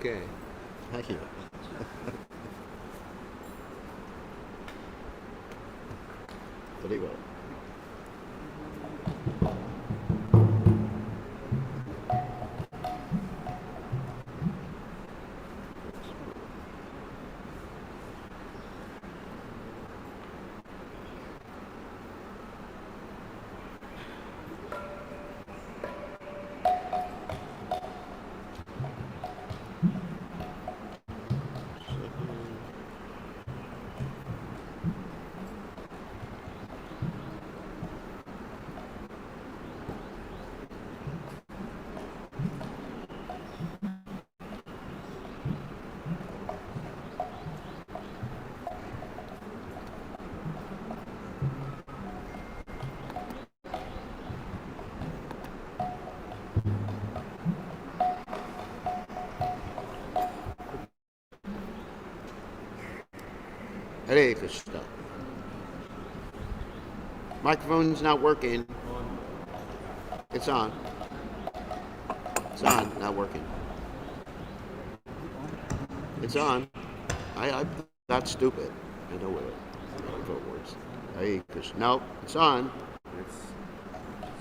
Okay. Thank you. Very well. Hare Krishna. Microphone's not working. It's on. It's on, not working. It's on. I'm not stupid. I know what it works. Hare Krishna. No, it's on. It's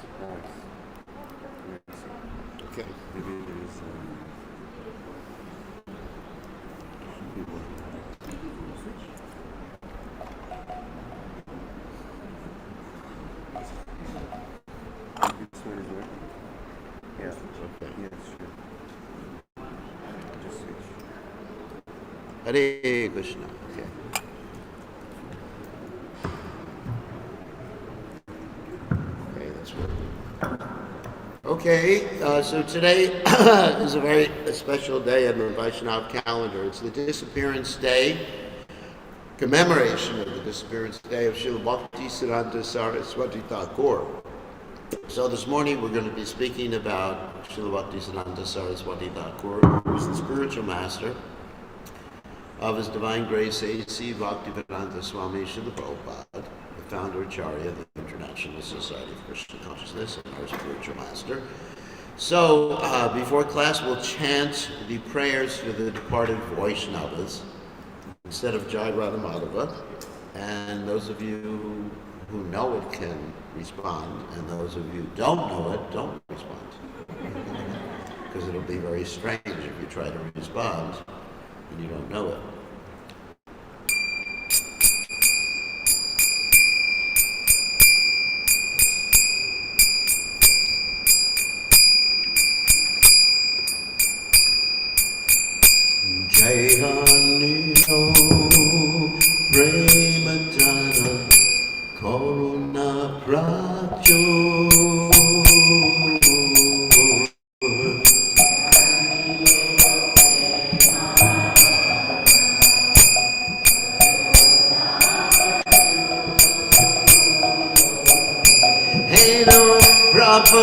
surprise. Okay. Maybe there's people. This one is working. Yeah. Okay. Yes, sure. Just switch. Hare Krishna. Okay. Okay, that's working. Okay, so today is a very special day in the Vaishnava calendar. It's the disappearance day, commemoration of the disappearance day of Srila Bhaktisiddhanta Saraswati Thakur. So this morning we're going to be speaking about Srila Bhaktisiddhanta Saraswati Thakur, who is the spiritual master of His Divine Grace A.C. Bhaktivedanta Swami Srila Prabhupada, the founder Acharya of the International Society of Krishna Consciousness and our spiritual master. So before class we'll chant the prayers for the departed Vaishnavas instead of Jai Radha Madhava, and those of you who know it can respond, and those of you who don't know it, don't respond. Because it'll be very strange if you try to respond and you don't know it. Jayhanino Prematana Koruna Pracho Heno Prabhu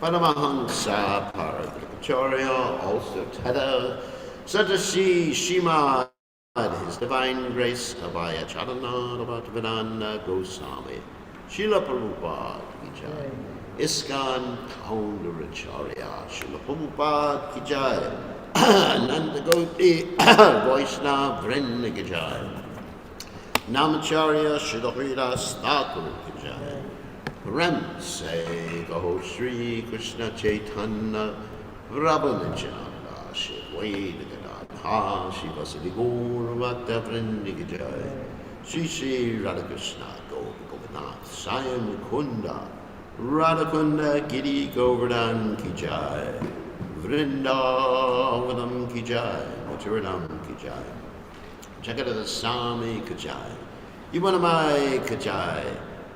Paramahansa Paradrikacharya, also Tada Satashi Shimad, His Divine Grace Abhaya Charana Bhagavad-Gita Goswami, Srila Prabhupada Ki Jai, ISKCON Kaundaracharya, Srila Prabhupada Ki Jai, Nanda Goti Vaishnava Vrinda Ki Jai, Namacharya Srila Haridas Thakur Ki Jai. Rem say Gaho Shri Krishna Chaitanya Prabhu-Nityananda Shiveda Gadadha Shivasadi Gaur Bhakta Vrinda Ki Jai Shri Shri Radhakrishna Govardhanath Swayam Mukunda Radhakunda Giri Govardhan Ki Jai Vrindavanam Ki Jai Mathuranam Ki Jai Jagadasami Ki Jai Ivanamai Ki Jai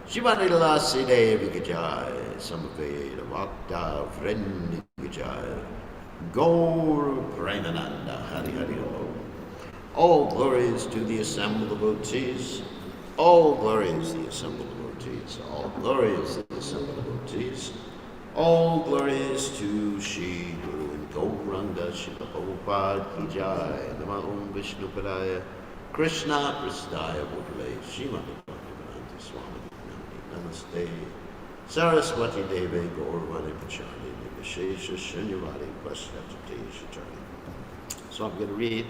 Shivani Lasi Devi Ki Jai, Samaveda Bhakta Vrinda Ki Jai, Gaur Premananda Hari Hari Om. All glories to the assembled devotees, all glories to the assembled devotees, all glories to the assembled devotees, all glories to Shri Guru and Gauranga Shila Prabhupada Ki Jai, Nama Om Vishnu Padaya, Krishna Prasthaya Bhutale, Srimati Bhaktivedanta Swami. Namaste. Saraswati Devi Gauravani Pachani Nivashesha Shunyavadi Pashtati Shatani. So I'm going to read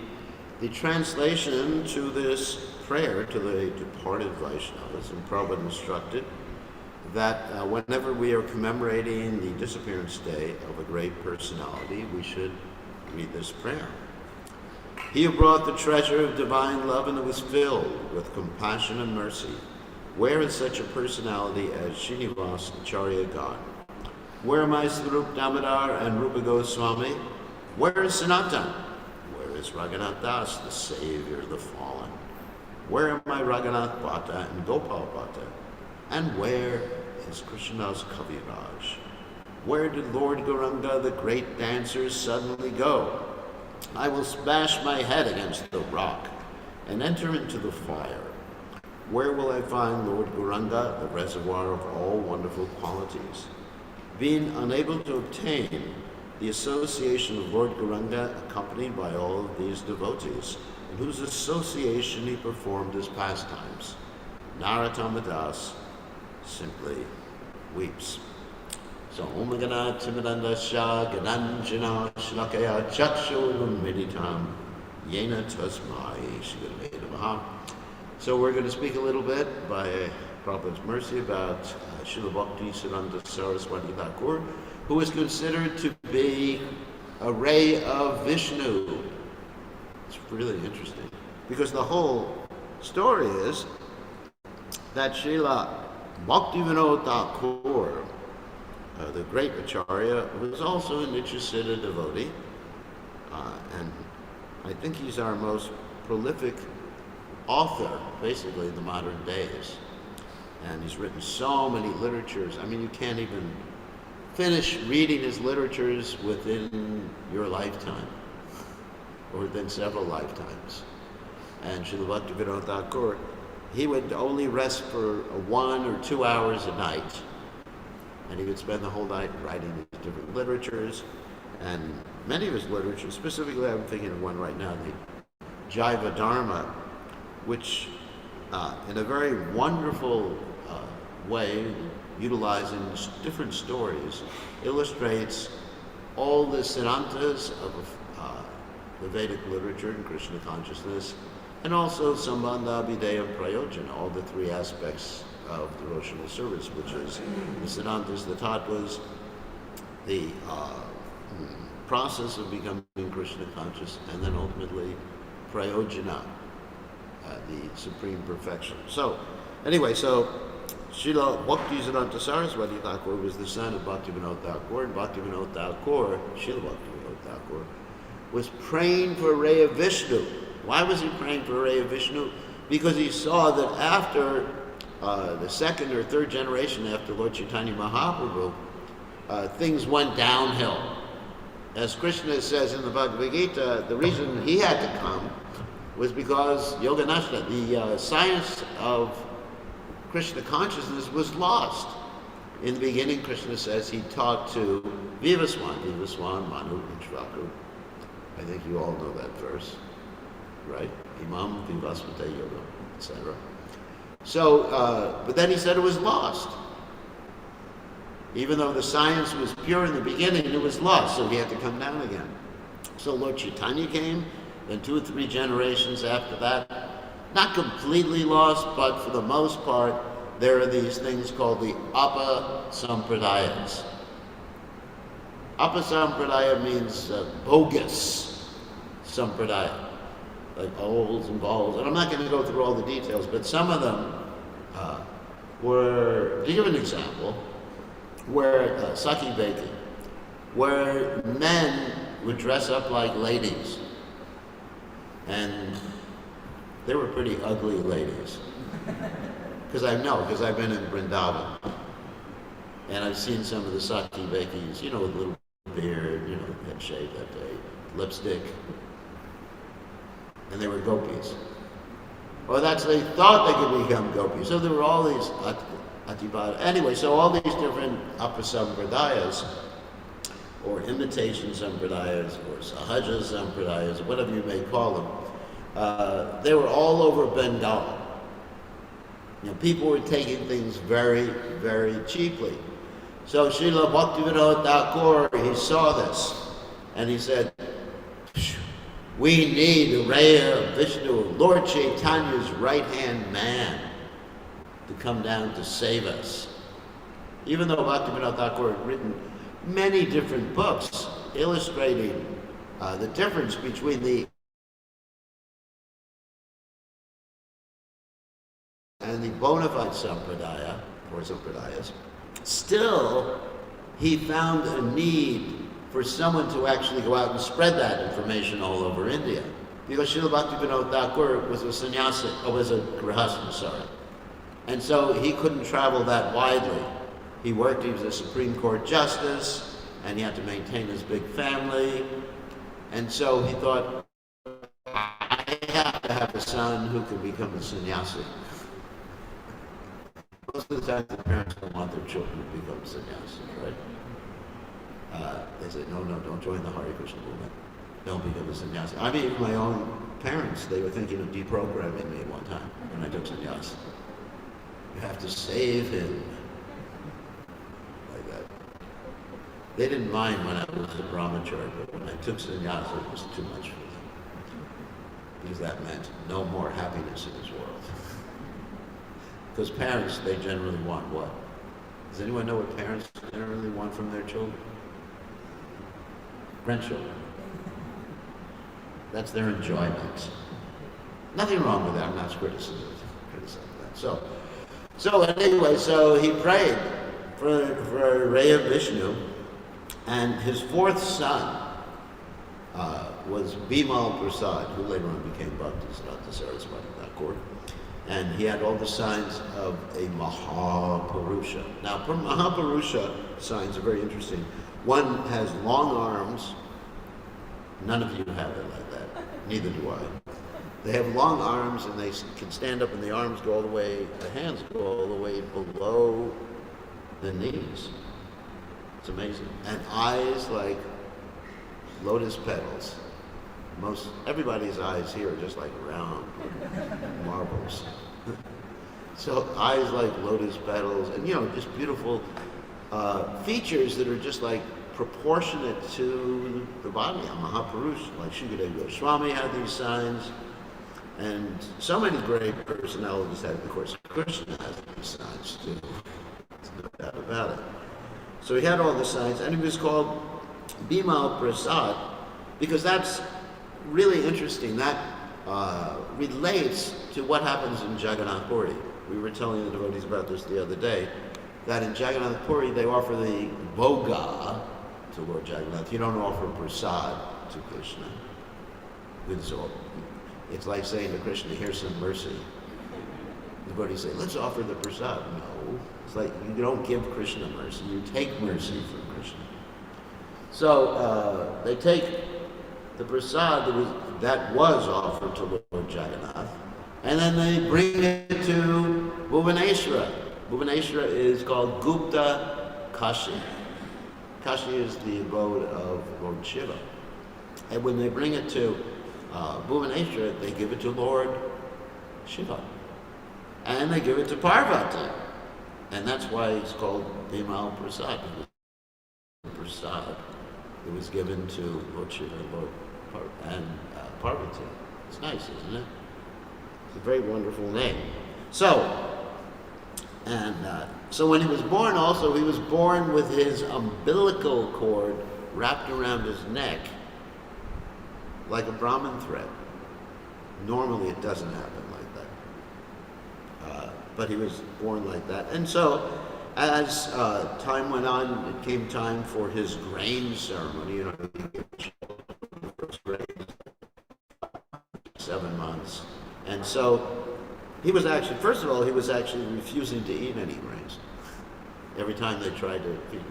the translation to this prayer to the departed Vaishnavas. And Prabhupada instructed that whenever we are commemorating the disappearance day of a great personality, we should read this prayer. He who brought the treasure of divine love and was filled with compassion and mercy. Where is such a personality as Srinivas Acharya God? Where are my Swarup Damodar and Rupa Goswami? Where is Sanatan? Where is Raghunath Das, the savior of the fallen? Where are my Raghunath Bhatta and Gopal Bhatta? And where is Krishnadas Kaviraj? Where did Lord Gauranga, the great dancer, suddenly go? I will smash my head against the rock and enter into the fire. Where will I find Lord Gauranga, the reservoir of all wonderful qualities? Being unable to obtain the association of Lord Gauranga, accompanied by all of these devotees, in whose association he performed his pastimes, Narottama Das simply weeps. So, Om Gana Timidandasya Gananjana Shlakaya Chakshur Meditam Yena Tasmai Shri Namaha. So we're going to speak a little bit, by Prabhupada's mercy, about Srila Bhakti Siddhanta Saraswati Thakur, who is considered to be a ray of Vishnu. It's really interesting, because the whole story is that Srila Bhaktivinoda Thakur, the great Acharya, was also a Nityasiddha devotee, and I think he's our most prolific author, basically, in the modern days. And he's written so many literatures. I mean, you can't even finish reading his literatures within your lifetime, or within several lifetimes. And Srila Bhaktivinoda Thakur, he would only rest for 1 or 2 hours a night, and he would spend the whole night writing these different literatures. And many of his literatures, specifically I'm thinking of one right now, the Jaiva Dharma, which in a very wonderful way, utilizing different stories, illustrates all the siddhantas of the Vedic literature and Krishna consciousness, and also Sambandha, Abhideya, Prayojana, all the 3 aspects of devotional service, which is the siddhantas, the tattvas, the process of becoming Krishna conscious, and then ultimately Prayojana, the supreme perfection. So, anyway, Srila Bhaktisiddhanta Saraswati Thakur was the son of Bhaktivinoda Thakur, and Bhaktivinoda Thakur, Srila Bhaktivinoda Thakur, was praying for a ray of Vishnu. Why was he praying for a ray of Vishnu? Because he saw that after the 2nd or 3rd generation after Lord Chaitanya Mahaprabhu, things went downhill. As Krishna says in the Bhagavad-Gita, the reason he had to come was because Yoganashta, the science of Krishna consciousness, was lost. In the beginning, Krishna says he taught to Vivaswan, Manu, and Shvaku. I think you all know that verse, right? Imam, Vivasvata Yoga, etc. So, but then he said it was lost. Even though the science was pure in the beginning, it was lost, so he had to come down again. So Lord Chaitanya came, then 2 or 3 generations after that, not completely lost, but for the most part, there are these things called the Apa Sampradayas. Apa Sampradaya means bogus Sampradaya, like bowls and balls. And I'm not going to go through all the details, but some of them were, to give an example, where Saki baking, where men would dress up like ladies. And they were pretty ugly ladies. Because I've been in Vrindavan. And I've seen some of the Saki Bekis, with a little beard, head shaved that day, lipstick. And they were gopis. Or they thought they could become gopis. So there were all these Atibada. Anyway, so all these different apasampradayas, or imitation sampradayas, or sahaja sampradayas, whatever you may call them, they were all over Bengal. People were taking things very, very cheaply. So Srila Bhaktivinoda Thakur, he saw this, and he said, we need a ray of Vishnu, Lord Chaitanya's right-hand man, to come down to save us. Even though Bhaktivinoda Thakur had written many different books illustrating the difference between the and the bona fide sampradaya, or sampradayas, still he found a need for someone to actually go out and spread that information all over India. Because Srila Bhaktivinoda Thakur was a sannyasi, was a grihasta, sorry. And so he couldn't travel that widely. He was a Supreme Court justice, and he had to maintain his big family. And so he thought, I have to have a son who can become a sannyasi. most of the time the parents don't want their children to become sannyasis, right? They say, no, don't join the Hare Krishna movement. Don't become a sannyasi. I mean, my own parents, they were thinking of deprogramming me one time when I took sannyas. You have to save him. Like that. They didn't mind when I was a brahmachari, but when I took sannyas, it was too much for them. Because that meant no more happiness in this world. Because parents, they generally want what? Does anyone know what parents generally want from their children? Grandchildren. That's their enjoyment. Nothing wrong with that. I'm not criticizing that. So anyway, so he prayed for Ray of Vishnu, and his fourth son was Bimal Prasad, who later on became Bhakti Saraswati Thakur. And he had all the signs of a Mahapurusha. Now, Mahapurusha signs are very interesting. One has long arms. None of you have it like that. Neither do I. They have long arms and they can stand up and the arms go all the way, the hands go all the way below the knees. It's amazing. And eyes like lotus petals. Everybody's eyes here are just like round marbles. So eyes like lotus petals and, just beautiful features that are just like proportionate to the body. Mahapurush, like Shukadeva Goswami had these signs, and so many great personalities had. Of course, Krishna has these signs too. There's no doubt about it. So he had all the signs, and he was called Bimal Prasad because that's really interesting. That relates to what happens in Jagannath Puri. We were telling the devotees about this the other day, that in Jagannath Puri they offer the bhoga to Lord Jagannath. You don't offer prasad to Krishna. It's like saying to Krishna, here's some mercy. The devotees say, let's offer the prasad. No. It's like you don't give Krishna mercy, you take mercy from Krishna. So they take the prasad that was offered to Lord Jagannath, and then they bring it to Bhuvaneshwara. Bhuvaneshwara is called Gupta Kashi. Kashi is the abode of Lord Shiva. And when they bring it to Bhuvaneshwara, they give it to Lord Shiva. And they give it to Parvati. And that's why it's called Bimal Prasad. Prasad. It was given to Lord Shiva and Parvati. It's nice, isn't it? It's a very wonderful name. So when he was born also, he was born with his umbilical cord wrapped around his neck like a Brahmin thread. Normally it doesn't happen like that. But he was born like that. And so as time went on, it came time for his grain ceremony. He gave the first grain, 7 months. And so he was actually, first of all, he was actually refusing to eat any grains every time they tried to feed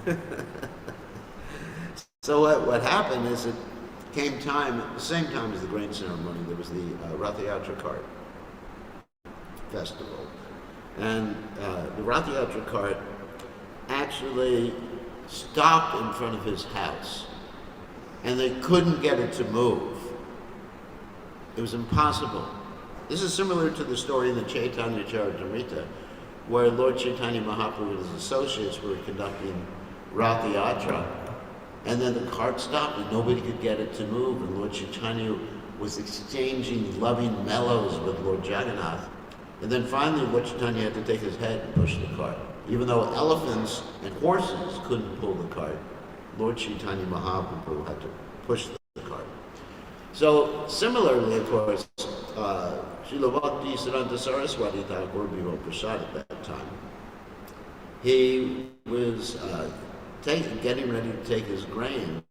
him. So what happened is it came time, at the same time as the grain ceremony, there was the Rothyatricart Festival. And the Rothyatricart actually stopped in front of his house, and they couldn't get it to move. It was impossible. This is similar to the story in the Chaitanya Charitamrita, where Lord Chaitanya Mahaprabhu and his associates were conducting Rath Yatra, and then the cart stopped and nobody could get it to move, and Lord Chaitanya was exchanging loving mellows with Lord Jagannath. And then finally Lord Chaitanya had to take his head and push the cart. Even though elephants and horses couldn't pull the cart, Lord Chaitanya Mahaprabhu had to push the cart. So similarly, of course, Srila Bhakti Siddhanta Saraswati Thakur Bimal Prasad at that time, he was getting ready to take his grains,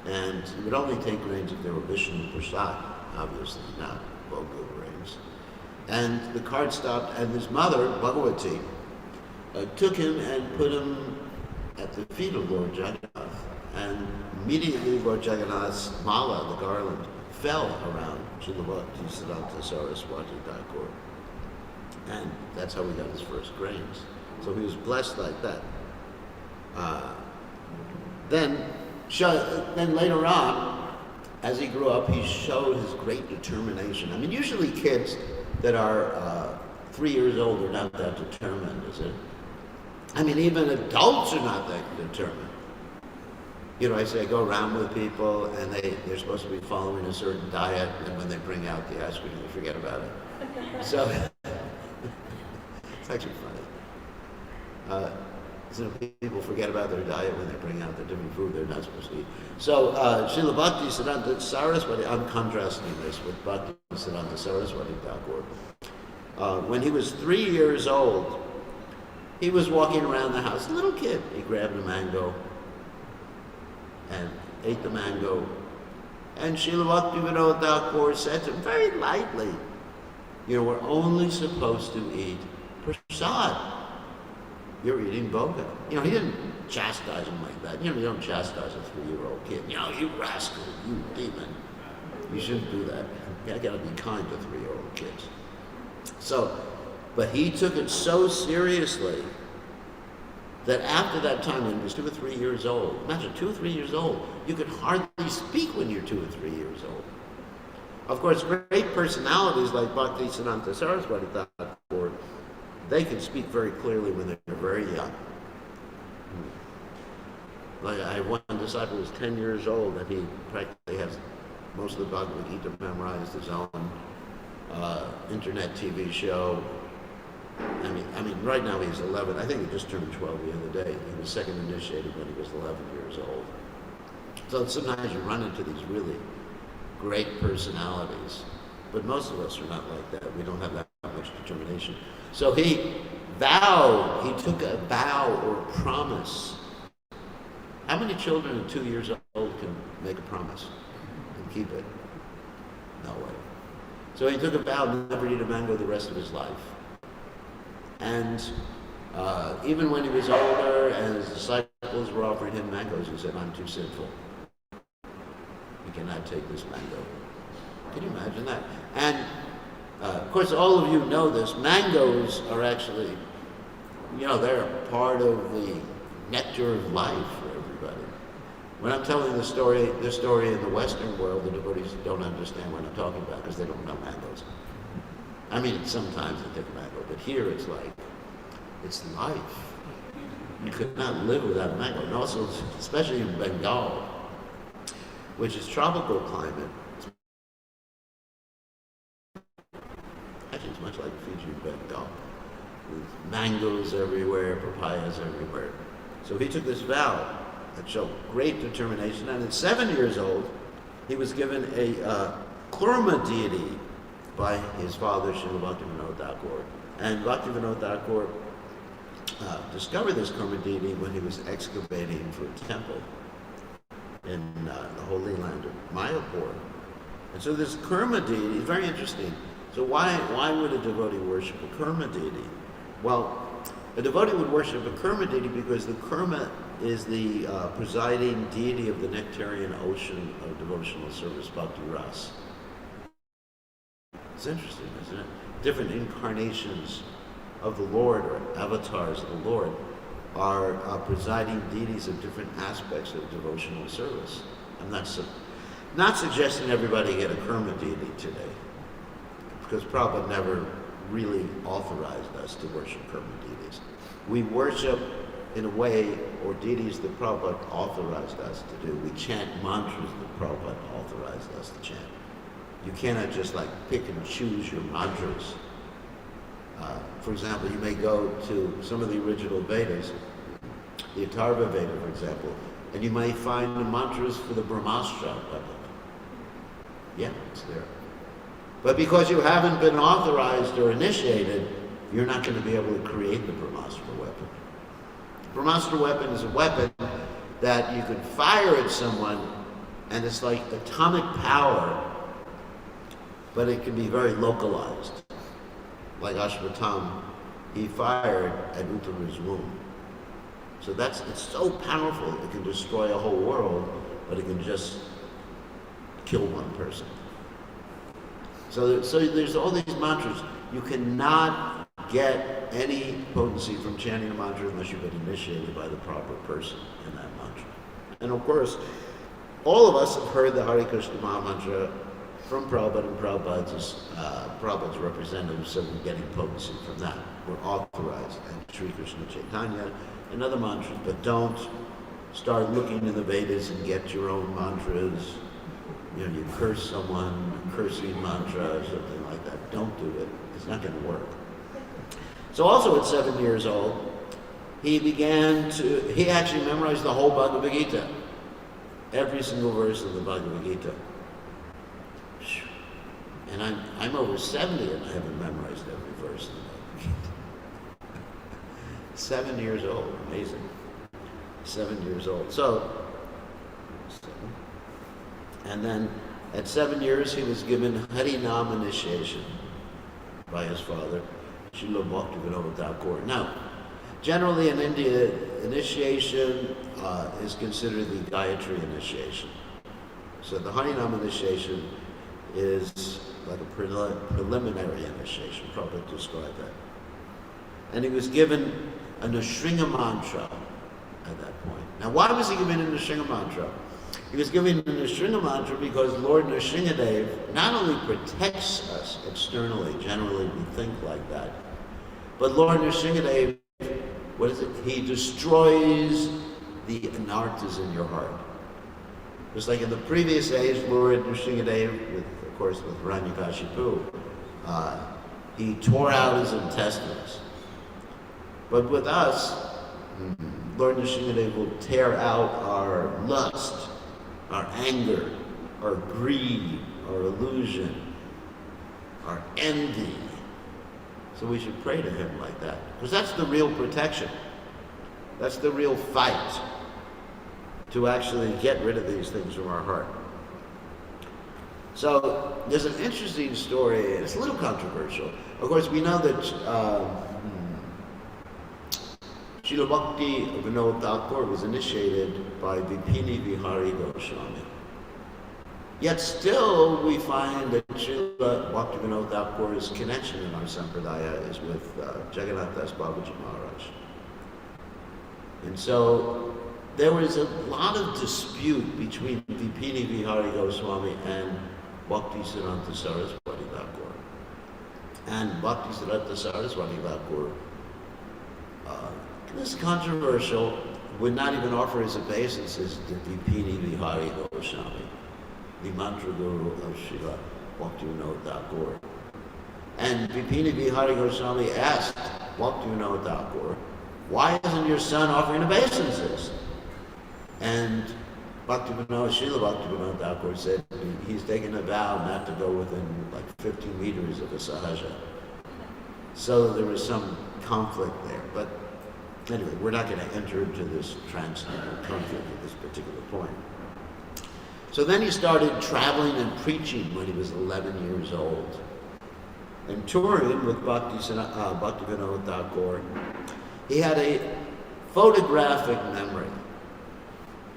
and he would only take grains if they were Vishnu Prasad, obviously not Bhoga grains. And the cart stopped, and his mother, Bhagavati, took him and put him at the feet of Lord Jagannath. And immediately Lord Jagannath's mala, the garland, fell around Srila Bhakti Siddhanta Saraswati Thakur. And that's how he got his first grains. So he was blessed like that. Then later on, as he grew up, he showed his great determination. I mean, usually kids that are 3 years old are not that determined, is it? I mean, even adults are not that determined. I say I go around with people and they're supposed to be following a certain diet, and when they bring out the ice cream, they forget about it. So, it's actually funny. So people forget about their diet when they bring out the different food they're not supposed to eat. So, Srila Bhaktisiddhanta Saraswati, I'm contrasting this with Bhaktisiddhanta Saraswati Thakur. When he was 3 years old, he was walking around the house, a little kid. He grabbed a mango and ate the mango. And Srila Bhaktivinoda Thakur said to him very lightly, we're only supposed to eat prasad. You're eating bhoga. He didn't chastise him like that. You don't chastise a 3-year-old kid. You rascal, you demon. You shouldn't do that. You gotta be kind to 3-year-old kids. But he took it so seriously that after that time, when he was 2 or 3 years old, imagine 2 or 3 years old, you could hardly speak when you're 2 or 3 years old. Of course, great personalities like Bhaktisiddhanta Saraswati Thakur, they can speak very clearly when they're very young. Like I have one disciple who was 10 years old, and he practically has most of the Bhagavad-Gita memorized, his own internet TV show. I mean, right now he's 11. I think he just turned 12 the other day. He was second initiated when he was 11 years old. So sometimes you run into these really great personalities, but most of us are not like that. We don't have that much determination. So he took a vow or a promise. How many children at 2 years old can make a promise and keep it? No way. So he took a vow never to eat a mango the rest of his life. And even when he was older and his disciples were offering him mangoes, he said, I'm too sinful. You cannot take this mango. Can you imagine that? And of course, all of you know this. Mangoes are actually, they're a part of the nectar of life for everybody. When I'm telling this story in the Western world, the devotees don't understand what I'm talking about because they don't know mangoes. I mean, sometimes they take a mango, but here it's like, it's life. You could not live without a mango. And also, especially in Bengal, which is tropical climate. Actually, it's much like Fiji and Bengal. With mangoes everywhere, papayas everywhere. So he took this vow that showed great determination. And at 7 years old, he was given a Kurma deity by his father, Srila Bhaktivinoda Thakur. And Bhaktivinoda Thakur discovered this Kurma deity when he was excavating for a temple in the holy land of Mayapur. And so this Kurma deity is very interesting. So why would a devotee worship a Kurma deity? Well, a devotee would worship a Kurma deity because the Kurma is the presiding deity of the nectarian ocean of devotional service, Bhakti Ras. It's interesting, isn't it? Different incarnations of the Lord, or avatars of the Lord, are presiding deities of different aspects of devotional service. I'm not suggesting everybody get a Kurma deity today, because Prabhupada never really authorized us to worship Kurma deities. We worship in a way, or deities that Prabhupada authorized us to do. We chant mantras that Prabhupada authorized us to chant. You cannot just pick and choose your mantras. For example, you may go to some of the original Vedas, the Atharva Veda, for example, and you may find the mantras for the Brahmastra weapon. Yeah, it's there. But because you haven't been authorized or initiated, you're not going to be able to create the Brahmastra weapon. The Brahmastra weapon is a weapon that you can fire at someone, and it's like atomic power, but it can be very localized. Like Ashwatam, he fired at Uttara's womb. So it's so powerful, it can destroy a whole world, but it can just kill one person. So there's all these mantras. You cannot get any potency from chanting a mantra unless you've been initiated by the proper person in that mantra. And of course, all of us have heard the Hare Krishna Maha Mantra from Prabhupada and Prabhupada's representatives, so we're getting potency from that. We're authorized, and Sri Krishna Chaitanya and other mantras, but don't start looking in the Vedas and get your own mantras. You know, you curse someone, cursing mantra or something like that. Don't do it. It's not going to work. So also at 7 years old, he actually memorized the whole Bhagavad-Gita. Every single verse of the Bhagavad-Gita. And I'm over 70 and I haven't memorized every verse of the Bhagavad-Gita. 7 years old, amazing. 7 years old. And then at 7 years he was given Harinam initiation by his father, Srila Bhaktivinoda Thakur. Now, generally in India, initiation is considered the Gayatri initiation. So the Harinam initiation is like a preliminary initiation, probably describe that. And he was given a Nrsinga mantra at that point. Now, why was he given a Nrsinga mantra? He was given a Nrsinga mantra because Lord Nrsingadev not only protects us externally, generally we think like that, but Lord Nrsingadev, what is it? He destroys the anarthas in your heart. Just like in the previous age, Lord Nrsingadev, of course with Hiranyakashipu, he tore out his intestines. But with us, Lord Nrsingadev will tear out our lust, our anger, our greed, our illusion, our envy. So we should pray to him like that. Because that's the real protection. That's the real fight to actually get rid of these things from our heart. So there's an interesting story, and it's a little controversial. Of course, we know that Srila Bhakti-Vinod Thakur was initiated by Vipini Vihari Goswami. Yet still we find that Srila Bhakti-Vinod Thakur's connection in our Sampradaya is with Jagannath Das Babaji Maharaj. And so there was a lot of dispute between Vipini Vihari Goswami and Bhaktisiddhanta Saraswati Thakur. And Bhaktisiddhanta Saraswati Thakur, this is controversial, would not even offer his obeisances to Vipini Vihari Goswami, the mantra guru of Srila Bhaktivinoda Thakur. And Vipini Vihari Goswami asked Bhaktivinoda Thakur, why isn't your son offering obeisances? And Srila Bhaktivinoda Thakur said he's taken a vow not to go within like 50 meters of a sahaja. So there was some conflict there. But anyway, we're not going to enter into this transcendental conflict at this particular point. So then he started traveling and preaching when he was 11 years old. And touring with Bhaktivinoda Thakur, he had a photographic memory.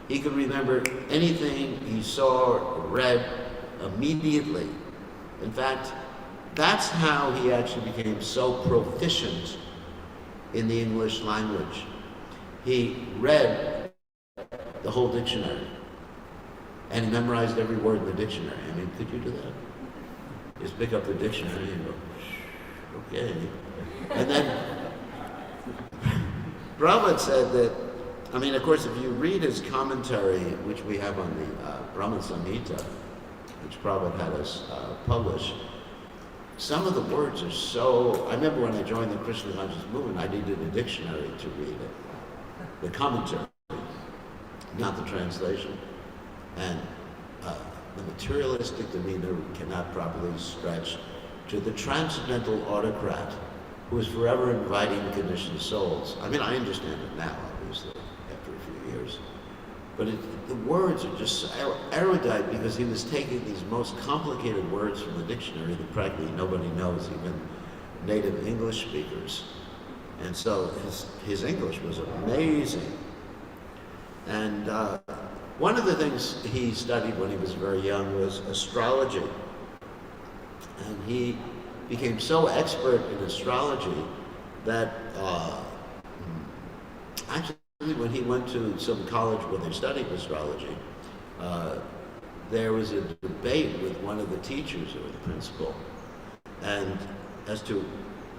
He could remember anything he saw or read immediately. In fact, that's how he actually became so proficient in the English language. He read the whole dictionary and he memorized every word in the dictionary. I mean, could you do that? Just pick up the dictionary and go, okay. And then Prabhupada said that, I mean, of course, if you read his commentary, which we have on the Brahma Samhita, which Prabhupada had us publish, some of the words are so... I remember when I joined the Krishna conscious movement, I needed a dictionary to read it. The commentary, not the translation. And the materialistic demeanor cannot properly stretch to the transcendental autocrat who is forever inviting conditioned souls. I mean, I understand it now, obviously, after a few years. But the words are just so erudite because he was taking these most complicated words from the dictionary that practically nobody knows, even native English speakers. And so his English was amazing. And one of the things he studied when he was very young was astrology. And he became so expert in astrology that actually when he went to some college where they studied astrology, there was a debate with one of the teachers or the principal, and as to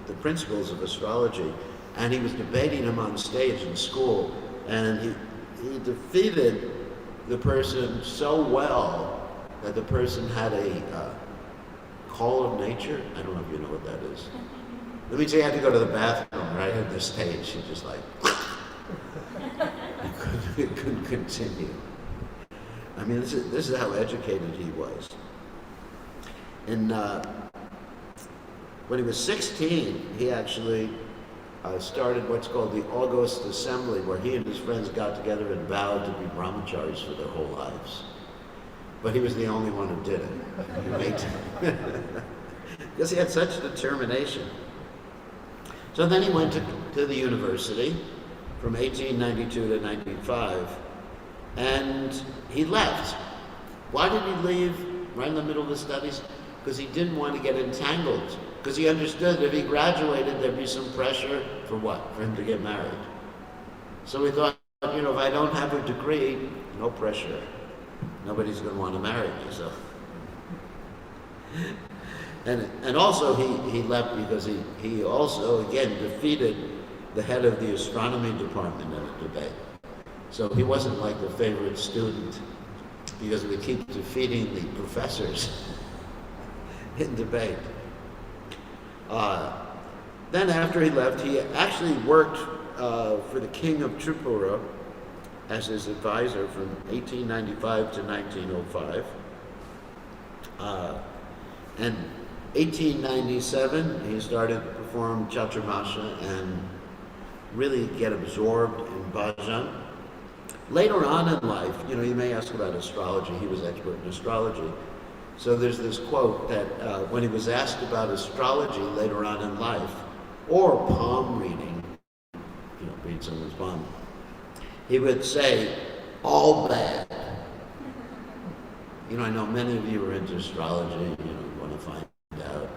the principles of astrology, and he was debating him on stage in school, and he defeated the person so well that the person had a call of nature. I don't know if you know what that is. That means he had to go to the bathroom right at the stage. He just like, he couldn't continue. I mean, this is how educated he was. And when he was 16, he actually started what's called the August Assembly, where he and his friends got together and vowed to be brahmacharis for their whole lives. But he was the only one who did it. Because he had such determination. So then he went to the university from 1892 to 95, and he left. Why did he leave right in the middle of the studies? Because he didn't want to get entangled. Because he understood that if he graduated, there'd be some pressure for what? For him to get married. So he thought, if I don't have a degree, no pressure. Nobody's going to want to marry me. So, and also he left because he also again defeated the head of the astronomy department in a debate. So he wasn't like the favorite student because he would keep defeating the professors in debate. Then after he left, he actually worked for the king of Tripura as his advisor from 1895 to 1905. And 1897, he started to perform Chaturmasha and really get absorbed in bhajan. Later on in life, you may ask about astrology. He was expert in astrology. So there's this quote that when he was asked about astrology later on in life, or palm reading, read someone's palm, he would say, all bad. I know many of you are into astrology, you want to find out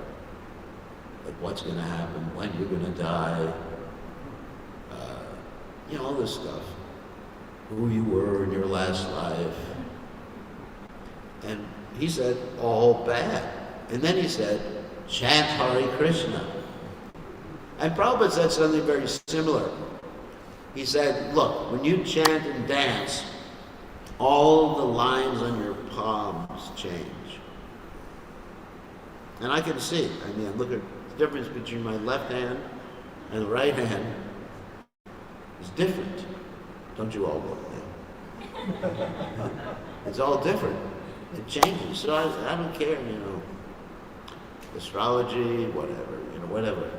like what's going to happen, when you're going to die, all this stuff, who you were in your last life. And he said, all bad. And then he said, chant Hare Krishna. And Prabhupada said something very similar. He said, look, when you chant and dance, all the lines on your palms change. And I can see, look at the difference between my left hand and the right hand is different. Don't you all look now? It's all different. It changes. So I don't care, astrology, whatever.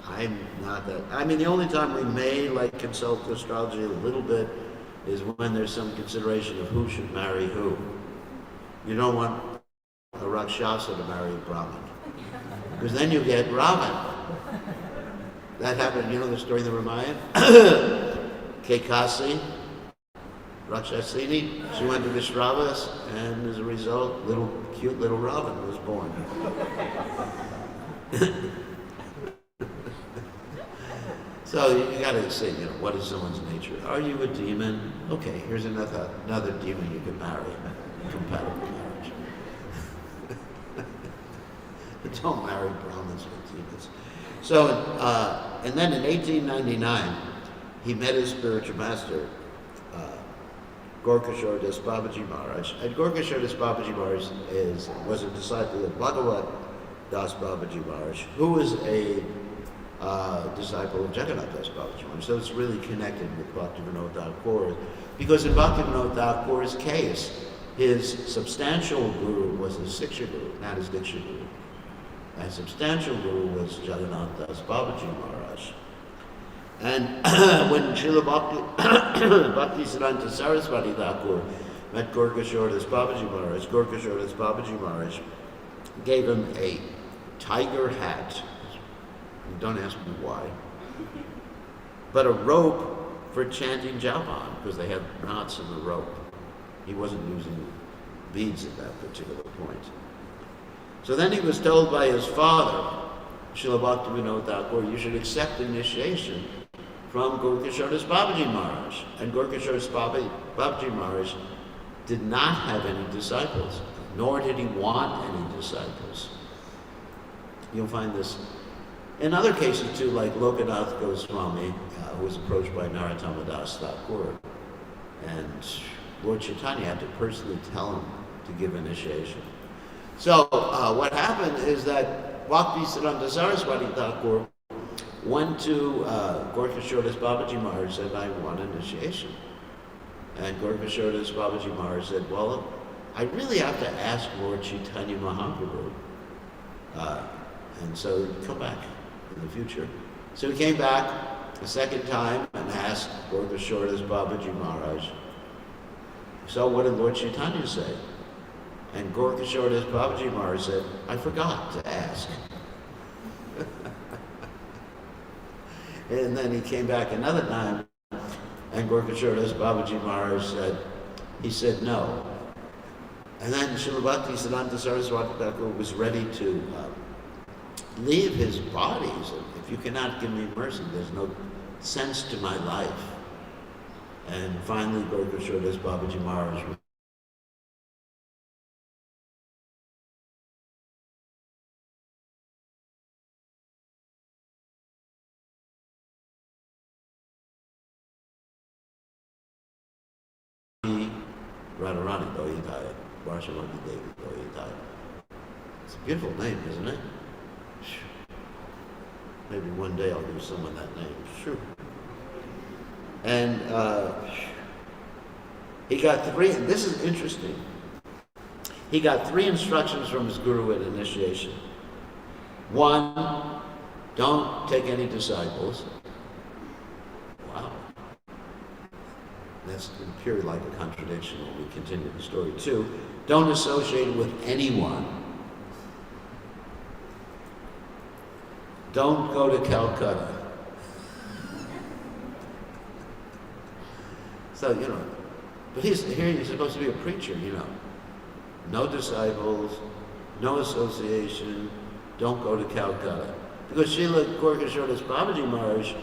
I'm not that. The only time we may consult astrology a little bit is when there's some consideration of who should marry who. You don't want a Rakshasa to marry a Brahmin, because then you get Ravan. That happened, the story in the Ramayana? Kekasi, Rakshasini, she went to Vishravas, and as a result, cute little Ravan was born. So you got to say, what is someone's nature? Are you a demon? Okay, here's another demon you can marry. Compatible marriage. Don't marry Brahmins with demons. So, and then in 1899, he met his spiritual master, Gorkashore Das Babaji Maharaj. And Gorkashore Das Babaji Maharaj was a disciple of Bhagavad-Das Babaji Maharaj, who was a disciple of Jagannath Das Babaji Maharaj. So it's really connected with Bhaktivinoda Thakur, because in Bhaktivinoda Thakur's case, his substantial guru was his Siksha guru, not his Diksha guru. And substantial guru was Jagannath Das Babaji Maharaj. And when Srila Bhaktisiddhanta Saraswati Thakur met Gorkashore Das Babaji Maharaj, Gorkashore Das Babaji Maharaj gave him a tiger hat. Don't ask me why. But a rope for chanting Japan, because they had knots in the rope. He wasn't using beads at that particular point. So then he was told by his father Srila Bhaktivinoda Thakur, you should accept initiation from Gorkashodas Babaji Maharaj. And Gorkashodas Babaji Maharaj did not have any disciples, nor did he want any disciples. You'll find this in other cases too, like Lokanath Goswami, who was approached by Narottama Das Thakur, and Lord Chaitanya had to personally tell him to give initiation. So what happened is that Bhaktisiddhanta Saraswati Thakur went to Gorkashodas Babaji Maharaj and said, I want initiation. And Gorkashodas Babaji Maharaj said, well, I really have to ask Lord Chaitanya Mahaprabhu. And so come back in the future. So he came back a second time and asked Gorkashodas Babaji Maharaj, so what did Lord Chaitanya say? And Gorkashodas Babaji Maharaj said, I forgot to ask. And then he came back another time, and Gorkashodas Babaji Maharaj said no. And then Srila Bhaktisiddhanta Saraswati Thakur was ready to leave his body. He said, if you cannot give me mercy, there's no sense to my life. And finally, Gorkashodas Babaji Maharaj Radharani Dohitaya, Varshamati Devi Dohitaya. It's a beautiful name, isn't it? Maybe one day I'll give someone that name. Sure. And he got three, this is interesting. He got three instructions from his guru at initiation. One, don't take any disciples. Wow. That's purely like a contradiction when we continue the story. Two, don't associate with anyone. Don't go to Calcutta. So, but here he's supposed to be a preacher, No disciples, no association, don't go to Calcutta. Because Srila Gorkashodas Babaji Maharaj,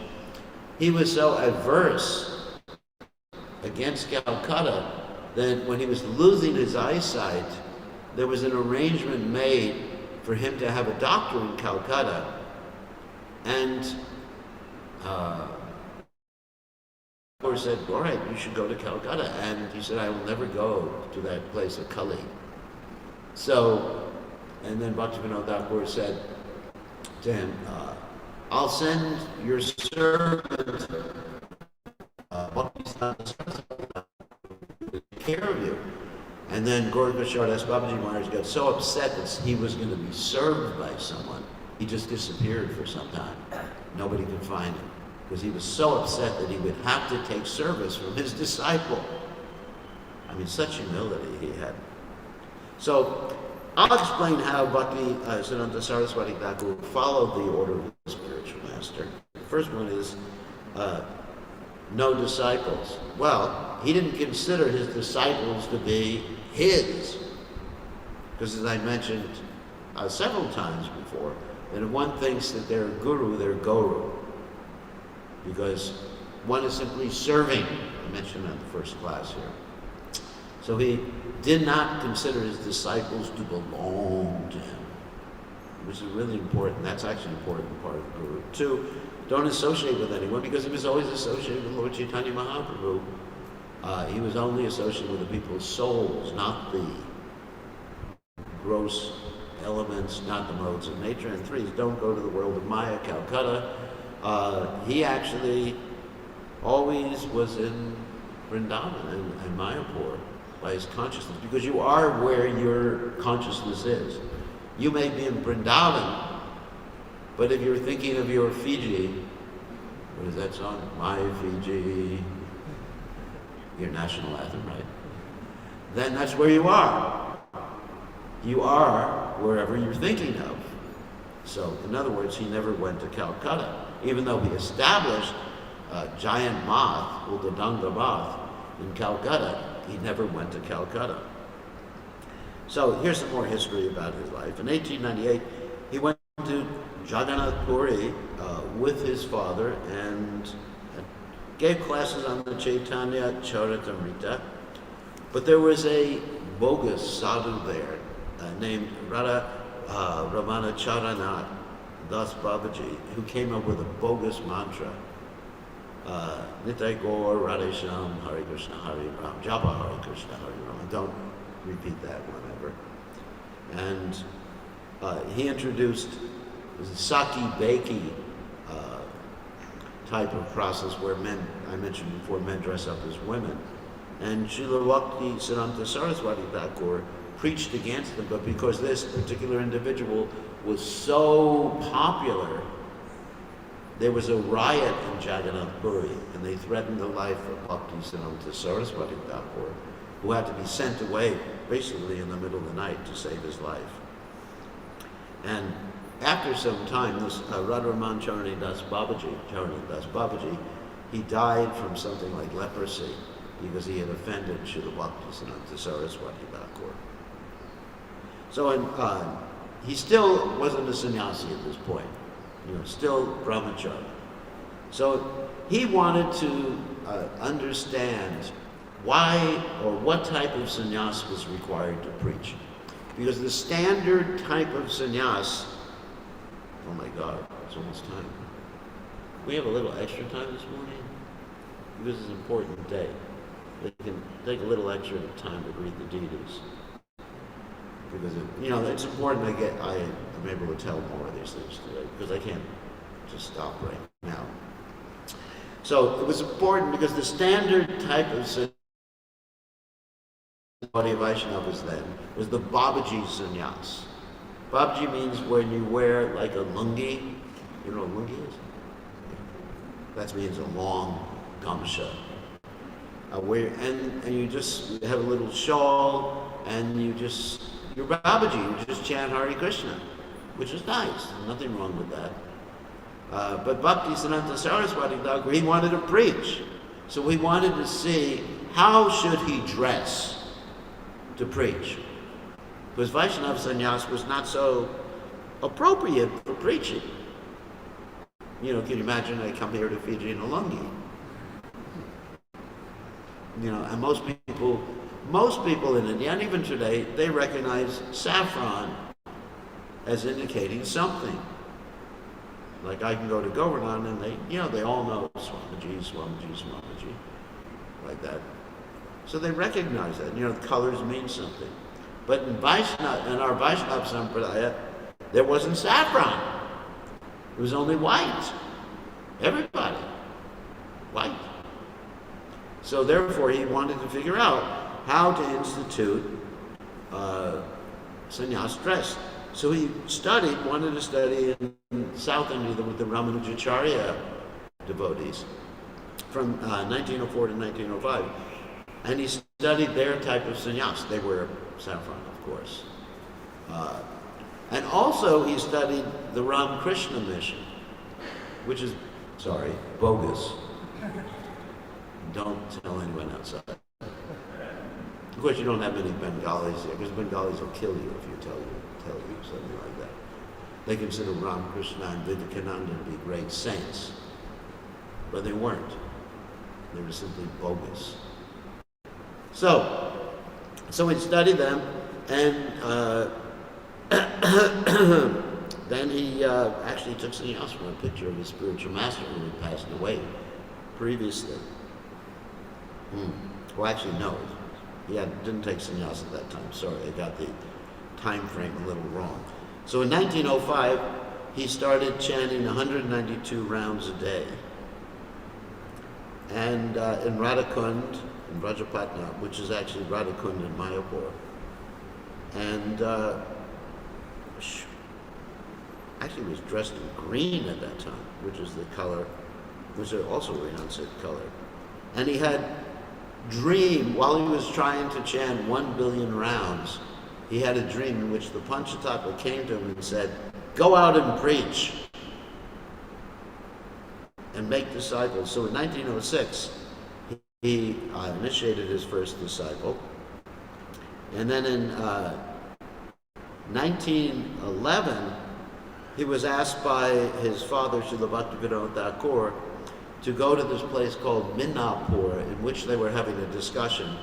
he was so adverse against Calcutta that when he was losing his eyesight, there was an arrangement made for him to have a doctor in Calcutta. And Thakur said, all right, you should go to Calcutta. And he said, I will never go to that place of Kali. So, and then Bhaktivinoda Thakur said to him, I'll send your servant to take care of you. And then Gorkashodas Babaji Maharaj got so upset that he was going to be served by someone. He just disappeared for some time. Nobody could find him because he was so upset that he would have to take service from his disciple. I mean, such humility he had. So I'll explain how Bhaktisiddhanta Saraswati Thakur followed the order of the spiritual master. The first one is no disciples. Well, he didn't consider his disciples to be his. Because as I mentioned several times before, that if one thinks that they're guru, they're guru. Because one is simply serving. I mentioned that in the first class here. So he did not consider his disciples to belong to him, which is really important. That's actually an important part of the guru. Two, don't associate with anyone, because he was always associated with Lord Chaitanya Mahaprabhu. He was only associated with the people's souls, not the gross elements, not the modes of nature. And three, don't go to the world of Maya, Calcutta. He actually always was in Vrindavan and Mayapur by his consciousness, because you are where your consciousness is. You may be in Vrindavan, but if you're thinking of your Fiji, what is that song? My Fiji, your national anthem, right? Then that's where you are. You are wherever you're thinking of. So, in other words, he never went to Calcutta, even though he established a giant math, Udadanga Math, in Calcutta. He never went to Calcutta. So here's some more history about his life. In 1898, he went to Jagannath Puri with his father and gave classes on the Chaitanya Charitamrita. But there was a bogus sadhu there named Radha Ramanacharana Das Babaji, who came up with a bogus mantra. Nitai Gaur, Radhe Shyam, Hare Krishna, Hare Ram, Japa Hare Krishna, Hare Ram. Don't repeat that one ever. And he introduced the Saki Beki type of process where men, I mentioned before, men dress up as women. And Srila Bhakti Siddhanta Saraswati Thakur preached against them, but because this particular individual was so popular, there was a riot in Jagannath Puri, and they threatened the life of Bhakti Siddhanta Saraswati Thakur, who had to be sent away basically in the middle of the night to save his life. And after some time, this Radharaman Charani Das Babaji, he died from something like leprosy because he had offended Srila Bhakti Siddhanta Saraswati Thakur. So he still wasn't a sannyasi at this point, still brahmachari. So he wanted to understand why or what type of sannyas was required to preach. Because the standard type of sannyas, oh my God, it's almost time. We have a little extra time this morning because it's an important day. They can take a little extra time to read the deities. Because it's important I am able to tell more of these things today because I can't just stop right now. So it was important because the standard type of sannyas Vaishnavas then was the Babaji sannyas. Babaji means when you wear like a lungi. You know what a lungi is? That means a long gamsha. And you just have a little shawl and you're Babaji, you just chant Hare Krishna, which is nice, nothing wrong with that. But Bhakti Siddhanta Saraswati Thakur, he wanted to preach. So he wanted to see how should he dress to preach. Because Vaishnava sannyas was not so appropriate for preaching. Can you imagine I come here to Fiji in a lungi? And most people in India, and even today, they recognize saffron as indicating something. Like I can go to Govardhan and they all know Swamiji, Swamiji, Swamiji, like that. So they recognize that. The colors mean something. But in our Vaishnava Sampradaya, there wasn't saffron. It was only white. Everybody. White. So therefore he wanted to figure out how to institute sannyas dress. So he wanted to study in South India with the Ramanujacharya devotees from 1904 to 1905. And he studied their type of sannyas. They wear saffron, of course. And also he studied the Ramakrishna mission, which is, bogus. Don't tell anyone outside. Of course, you don't have many Bengalis here, because Bengalis will kill you if you tell you something like that. They consider Ramakrishna and Vivekananda to be great saints, but they weren't. They were simply bogus. So we studied them, and then he actually took sannyas from a picture of his spiritual master who had passed away previously. Well, actually, no. He didn't take sannyas at that time. Sorry, I got the time frame a little wrong. So in 1905, he started chanting 192 rounds a day. And in Radhakund, in Rajapatna, which is actually Radhakund in Mayapur. And actually was dressed in green at that time, which is the color, which is also a Renansit color. And he had dream, while he was trying to chant 1 billion rounds, he had a dream in which the Panchatattva came to him and said, go out and preach and make disciples. So in 1906, he initiated his first disciple. And then in 1911, he was asked by his father, Srila Bhaktivinoda Thakur, to go to this place called Minnapur, in which they were having a discussion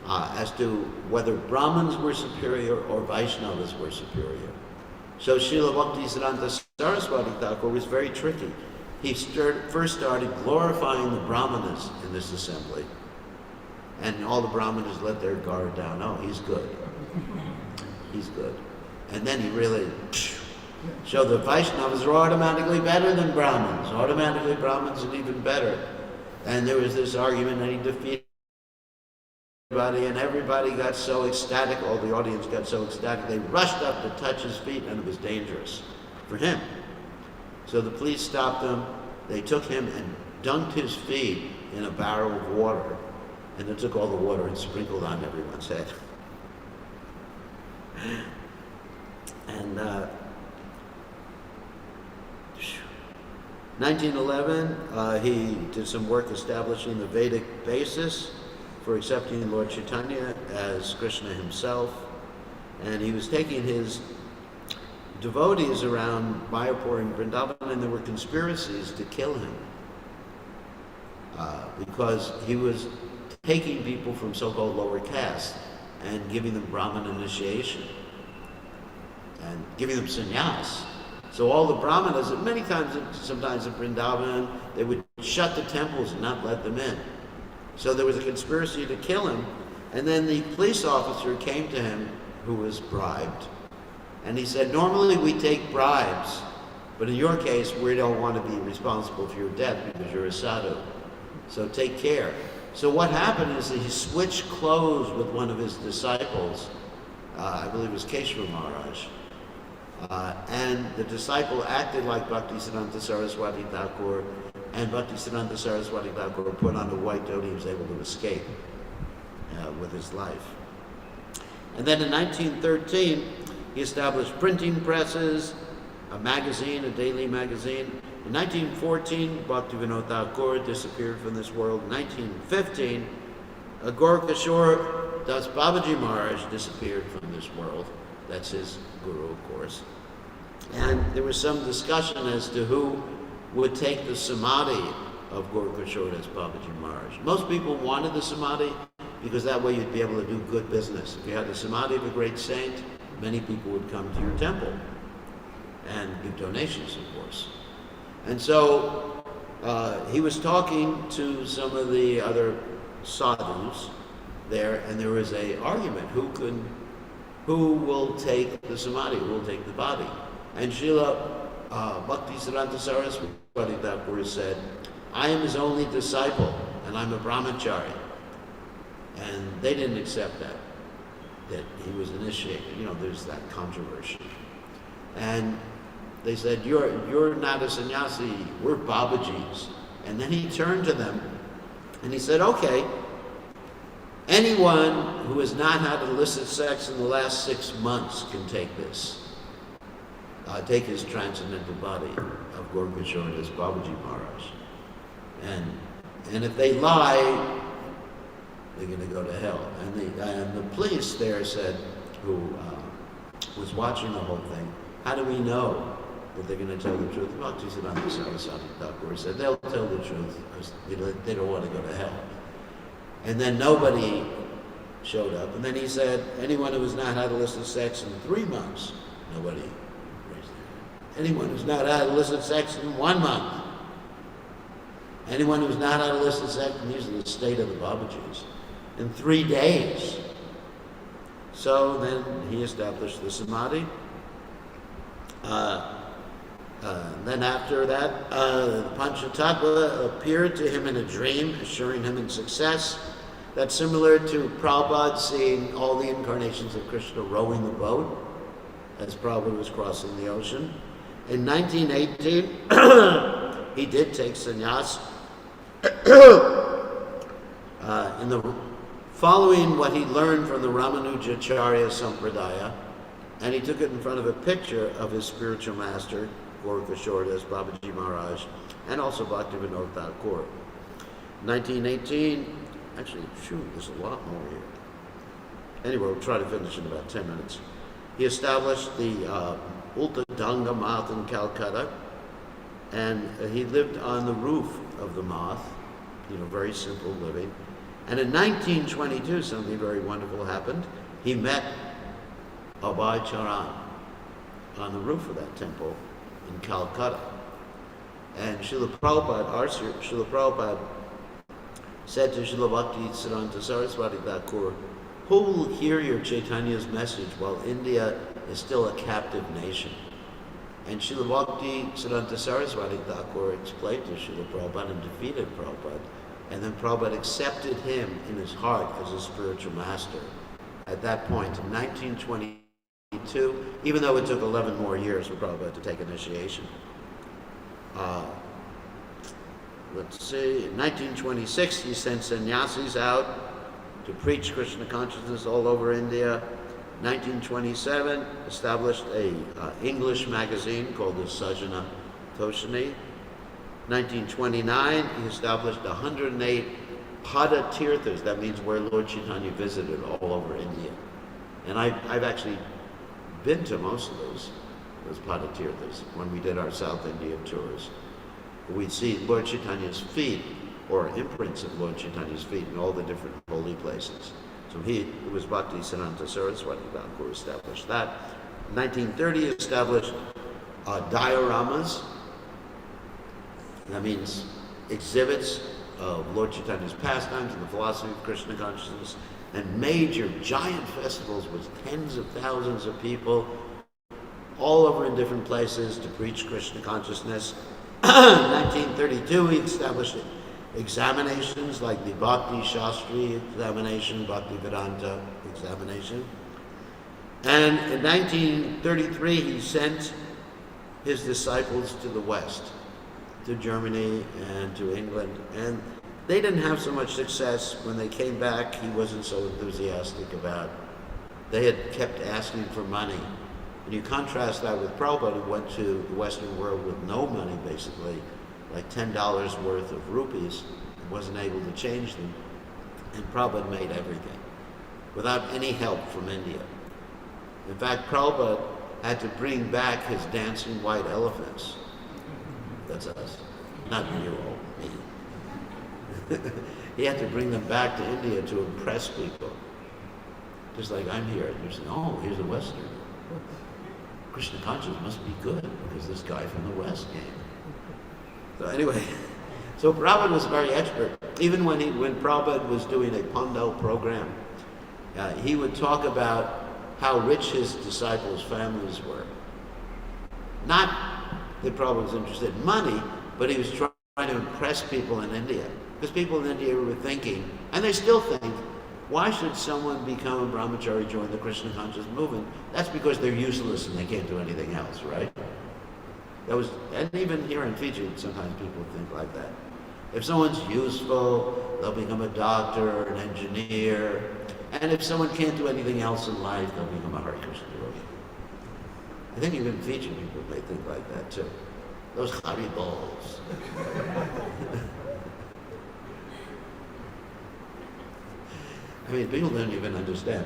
as to whether Brahmins were superior or Vaishnavas were superior. So Srila Bhaktisiddhanta Saraswati Thakur was very tricky. He first started glorifying the Brahmanas in this assembly, and all the Brahmanas let their guard down. Oh, he's good. He's good. And then he really showed that Vaishnavas are automatically better than Brahmins. Automatically Brahmins are even better. And there was this argument, and he defeated everybody, and everybody got so ecstatic, all the audience got so ecstatic, they rushed up to touch his feet, and it was dangerous for him. So the police stopped him. They took him and dunked his feet in a barrel of water, and they took all the water and sprinkled on everyone's head. And 1911, he did some work establishing the Vedic basis for accepting Lord Chaitanya as Krishna himself, and he was taking his devotees around Mayapur and Vrindavan, and there were conspiracies to kill him because he was taking people from so-called lower caste and giving them Brahmin initiation and giving them sannyas. So all the Brahmanas, and many times, sometimes in Vrindavan, they would shut the temples and not let them in. So there was a conspiracy to kill him, and then the police officer came to him who was bribed. And he said, normally we take bribes, but in your case, we don't want to be responsible for your death because you're a sadhu. So take care. So what happened is that he switched clothes with one of his disciples, I believe it was Keshava Maharaj, and the disciple acted like Bhaktisiddhanta Saraswati Thakur, and Bhaktisiddhanta Saraswati Thakur put on a white dhoti. He was able to escape with his life. And then in 1913, he established printing presses, a magazine, a daily magazine. In 1914, Bhaktivinoda Thakur disappeared from this world. In 1915, Gaurkishore Das Babaji Maharaj disappeared from this world. That's his guru, of course. And there was some discussion as to who would take the samadhi of Gaurkishore Das Babaji Maharaj. Most people wanted the samadhi because that way you'd be able to do good business. If you had the samadhi of a great saint, many people would come to your temple and give donations, of course. And so he was talking to some of the other sadhus there, and there was an argument, who will take the samadhi, who will take the body? And Srila Bhaktisiddhanta Saraswati Thakur said, I am his only disciple, and I'm a brahmachari. And they didn't accept that he was initiated. You know, there's that controversy. And they said, you're not a sannyasi, we're Babajis. And then he turned to them and he said, okay, anyone who has not had illicit sex in the last 6 months can take this. Take his transcendental body of Gaurkishore Das Babaji Maharaj. And if they lie, they're going to go to hell. And the police there said, who was watching the whole thing, how do we know that they're going to tell the truth? Bhaktisiddhanta Saraswati Thakur said, they'll tell the truth because they don't want to go to hell. And then nobody showed up. And then he said, anyone who has not had illicit sex in 3 months, nobody raised their hand. Anyone who's not had illicit sex in 1 month, anyone who's not had illicit sex, and these are the state of the Babajis, in 3 days. So then he established the samadhi. Then after that, the Panchatattva appeared to him in a dream, assuring him in success. That's similar to Prabhupada seeing all the incarnations of Krishna rowing the boat as Prabhupada was crossing the ocean. In 1918, he did take sannyas. Following what he learned from the Ramanujacharya Sampradaya, and he took it in front of a picture of his spiritual master, Gaurkishore Das Babaji Maharaj, and also Bhaktivinoda Thakur. 1918, actually, there's a lot more here. Anyway, we'll try to finish in about 10 minutes. He established the Ultadanga Moth in Calcutta, and he lived on the roof of the moth, very simple living. And in 1922, something very wonderful happened. He met Abhay Charan on the roof of that temple in Calcutta. And Srila Prabhupada said to Srila Bhakti Siddhanta Saraswati Thakur, who will hear your Chaitanya's message while India is still a captive nation? And Srila Bhakti Siddhanta Saraswati Thakur explained to Srila Prabhupada and defeated Prabhupada. And then Prabhupada accepted him in his heart as a spiritual master. At that point, in 1922, even though it took 11 more years for Prabhupada to take initiation. Let's see, in 1926, he sent sannyasis out to preach Krishna consciousness all over India. 1927, established a English magazine called the Sajjana Toshini. 1929, he established 108 Pada Tirthas, that means where Lord Chaitanya visited all over India. And I've actually been to most of those Pada Tirthas when we did our South India tours. We'd see Lord Chaitanya's feet, or imprints of Lord Chaitanya's feet in all the different holy places. So it was Bhakti Siddhanta Saraswati Thakur who established that. In 1930, established dioramas. That means exhibits of Lord Chaitanya's pastimes and the philosophy of Krishna consciousness, and major, giant festivals with tens of thousands of people all over in different places to preach Krishna consciousness. In 1932, he established examinations like the Bhakti Shastri examination, Bhakti Vedanta examination. And in 1933, he sent his disciples to the West, to Germany and to England. And they didn't have so much success. When they came back, he wasn't so enthusiastic about. They had kept asking for money. And you contrast that with Prabhupada, who went to the Western world with no money, basically, like $10 worth of rupees, and wasn't able to change them. And Prabhupada made everything, without any help from India. In fact, Prabhupada had to bring back his dancing white elephants. That's us, not you all, me. He had to bring them back to India to impress people. Just like I'm here, and you're saying, oh, here's a Westerner. Krishna consciousness must be good because this guy from the West came. So anyway, so Prabhupada was very expert. Even when Prabhupada was doing a Pandal program, he would talk about how rich his disciples' families were. Not that Prabhupada was interested in money, but he was trying to impress people in India. Because people in India were thinking, and they still think, why should someone become a brahmachari, join the Krishna conscious movement? That's because they're useless and they can't do anything else, right? And even here in Fiji, sometimes people think like that. If someone's useful, they'll become a doctor or an engineer. And if someone can't do anything else in life, they'll become a Hare Krishna devotee. I think even Fijian people may think like that too. Those Hari balls. I mean, people don't even understand.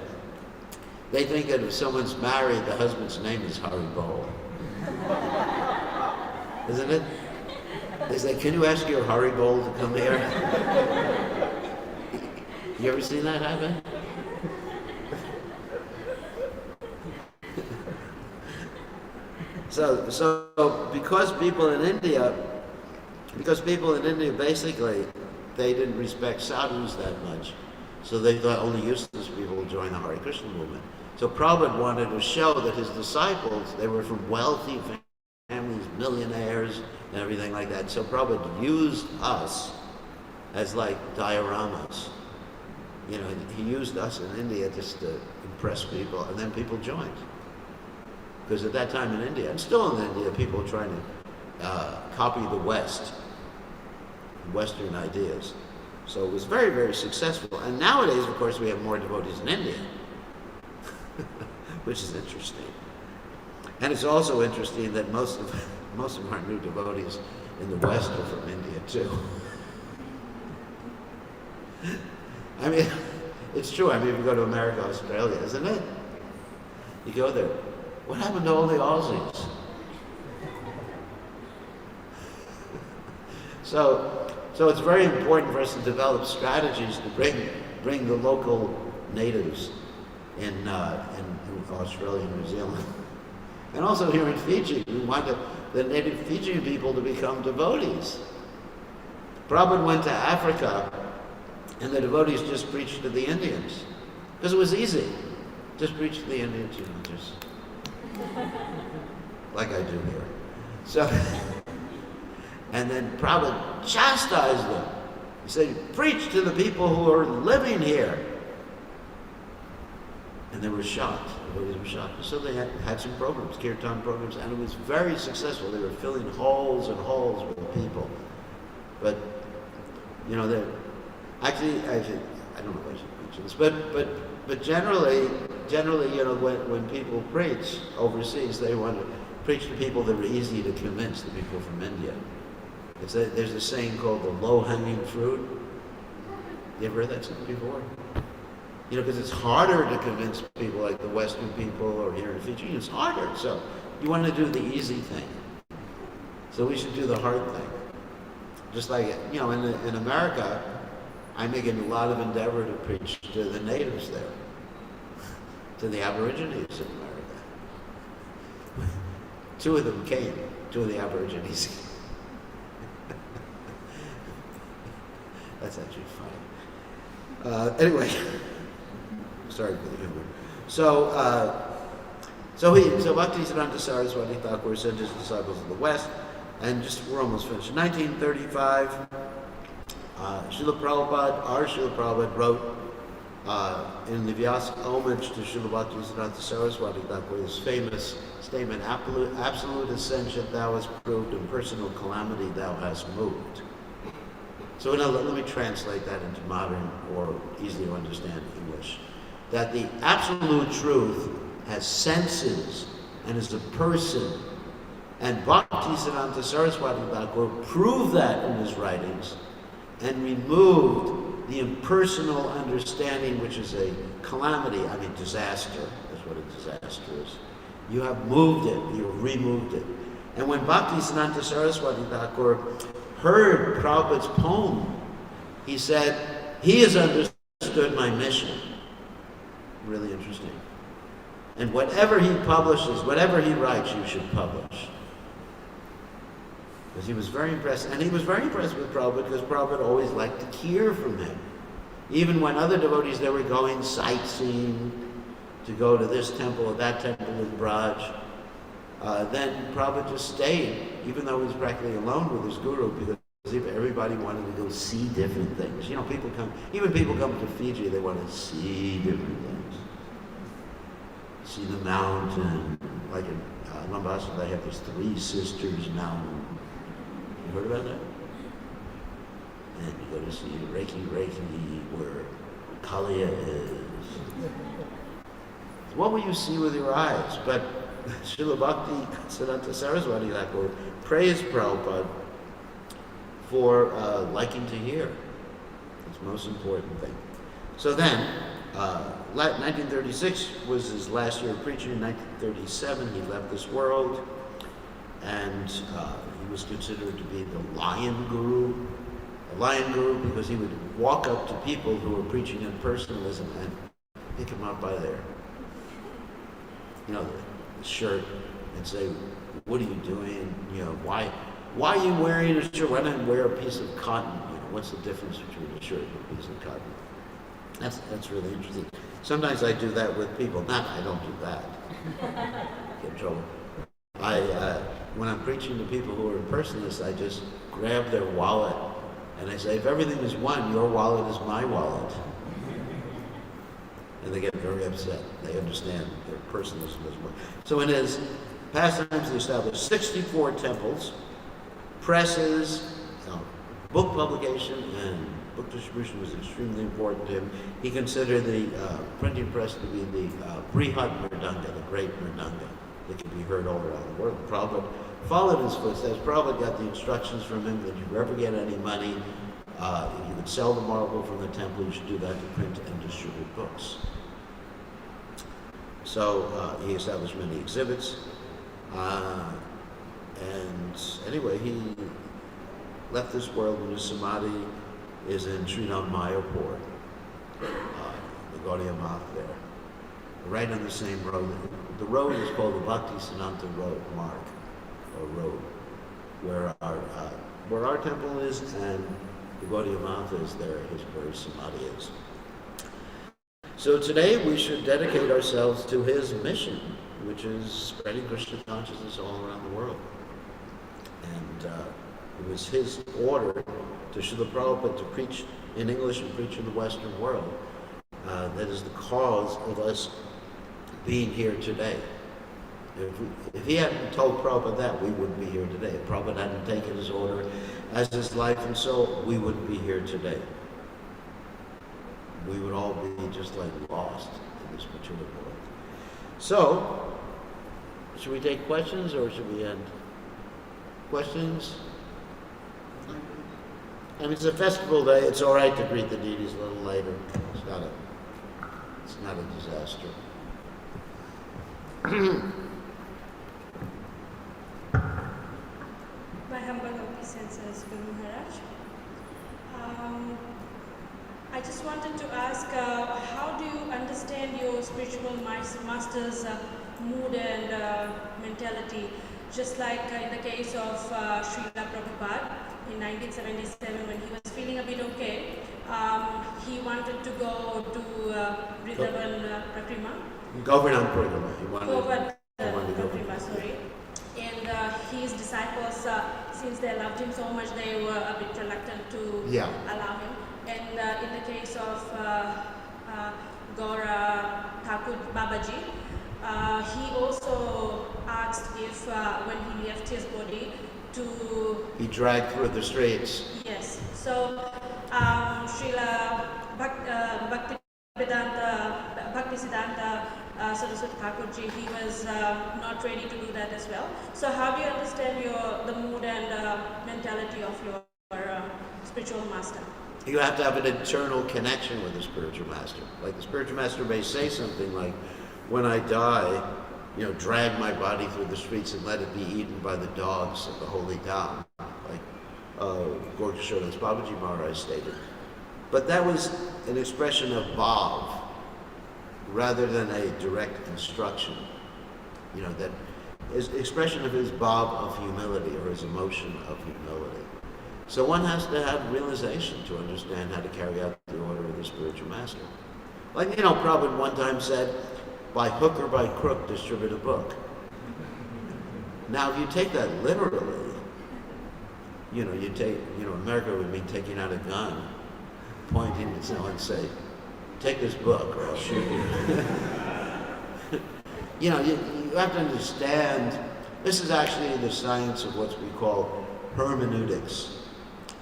They think that if someone's married, the husband's name is Hari Bol. Isn't it? They say, can you ask your Hari Bol to come here? You ever seen that happen? So because people in India basically, they didn't respect sadhus that much. So they thought only useless people would join the Hare Krishna movement. So Prabhupada wanted to show that his disciples, they were from wealthy families, millionaires, and everything like that. So Prabhupada used us as like dioramas. You know, he used us in India just to impress people, and then people joined. Because at that time in India, and still in India, people were trying to copy the West, Western ideas. So it was very, very successful. And nowadays, of course, we have more devotees in India, which is interesting. And it's also interesting that most of our new devotees in the West are from India too. I mean, it's true. I mean, if you go to America, Australia, isn't it? You go there, What happened to all the Aussies? So it's very important for us to develop strategies to bring the local natives in Australia and New Zealand. And also here in Fiji, we want the native Fijian people to become devotees. Prabhupada went to Africa, and the devotees just preached to the Indians. Because it was easy. Just preach to the Indians, just like I do here. So, and then Prabhupada chastised them. He said, preach to the people who are living here. And they were shocked. The devotees were shocked. So they had some programs, kirtan programs, and it was very successful. They were filling halls and halls with people. But, you know, actually, I don't know if I should mention this, but generally, you know, when people preach overseas, they want to preach to people that are easy to convince, the people from India. There's a saying called the low-hanging fruit. You ever heard that saying before? You know, because it's harder to convince people like the Western people or here in Fiji. It's harder. So you want to do the easy thing. So we should do the hard thing. Just like, you know, in America, I'm making a lot of endeavor to preach to the natives there, to the Aborigines in America. Two of them came, two of the Aborigines. That's actually funny. Anyway, sorry for the humor. So Bhaktisiddhanta Saraswati Thakur sent his disciples to the West, and we're almost finished. In 1935, Srila Prabhupada wrote in the Vyasa homage to Srila Bhaktisiddhanta Saraswati Thakur this famous statement, absolute ascension thou hast proved, and personal calamity thou hast moved. So now let me translate that into modern or easily to understand English. That the absolute truth has senses and is a person. And Bhaktisiddhanta Saraswati Thakur proved that in his writings and removed the impersonal understanding, which is a calamity, disaster. That's what a disaster is. You have moved it, you have removed it. And when Bhaktisiddhanta Saraswati Thakur heard Prabhupada's poem, he said, he has understood my mission. Really interesting. And whatever he publishes, whatever he writes, you should publish. Because he was very impressed. And he was very impressed with Prabhupada because Prabhupada always liked to hear from him. Even when other devotees, they were going sightseeing to go to this temple or that temple in Braj, then Prabhupada just stayed, even though he was practically alone with his guru, because everybody wanted to go see different things. You know, people come to Fiji, they want to see different things. See the mountain, like in Lambasa, they have this Three Sisters mountain. You heard about that? And you go to see Reiki, where Kalia is. What will you see with your eyes? But Srila Bhaktisiddhanta Saraswati Thakur praised Prabhupada for liking to hear. That's the most important thing. So then, 1936 was his last year of preaching. In 1937, he left this world, and he was considered to be the lion guru. A lion guru because he would walk up to people who were preaching impersonalism and pick them up by their, the shirt and say, "What are you doing? Why are you wearing a shirt? Why not wear a piece of cotton? What's the difference between a shirt and a piece of cotton?" That's really interesting. Sometimes I do that with people. I don't do that. Get in trouble. When I'm preaching to people who are impersonalists, I just grab their wallet and I say, if everything is one, your wallet is my wallet. And they get very upset. They understand their personalism is one. So in his pastimes, he established 64 temples, presses, book publication, and book distribution was extremely important to him. He considered the printing press to be the Brihat Mridanga, the great Mridanga, that could be heard all around the world. Prabhupada followed his footsteps. Prabhupada got the instructions from him that if you ever get any money, if you could sell the marble from the temple, you should do that to print and distribute books. So he established many exhibits. And anyway, he left this world, and his samadhi is in Srinath Mayapur, the Gaudiya Math there, right on the same road. The road is called the Bhakti Siddhanta Road, road, where our temple is, and the Gaudiya Math is there, where his samadhi is. So today we should dedicate ourselves to his mission, which is spreading Krishna consciousness all around the world. And it was his order to Srila Prabhupada to preach in English and preach in the Western world. That is the cause of us being here today. If he hadn't told Prabhupada that, we wouldn't be here today. If Prabhupada hadn't taken his order as his life and soul, we wouldn't be here today. We would all be just like lost in this material world. So, should we take questions or should we end? Questions? I mean, it's a festival day. It's all right to greet the deities a little later. It's not a disaster. My humble obeisances, Guru Maharaj. I just wanted to ask, how do you understand your spiritual master's mood and mentality? Just like in the case of Srila Prabhupada in 1977, when he was feeling a bit okay, he wanted to go to Vrindavan Prakrima. Govardhan Prakrima. Prakrima, sorry. And his disciples, since they loved him so much, they were a bit reluctant to allow him. And in the case of Gaura Thakur Babaji, he also asked if when he left his body to be dragged through the streets. Yes. So Srila Bhakti Siddhanta Saraswati Thakurji, he was not ready to do that as well. So how do you understand the mood and mentality of your spiritual master? You have to have an internal connection with the spiritual master. Like the spiritual master may say something like, when I die, drag my body through the streets and let it be eaten by the dogs of the holy Dham, like Gorkashodas Babaji Maharaj stated. But that was an expression of bhav, rather than a direct instruction. That is expression of his bhav of humility, or his emotion of humility. So one has to have realization to understand how to carry out the order of the spiritual master. Like, Prabhupada one time said, by hook or by crook, distribute a book. Now, if you take that literally, America would mean taking out a gun, pointing at someone and say, take this book or I'll shoot you. You have to understand, this is actually the science of what we call hermeneutics.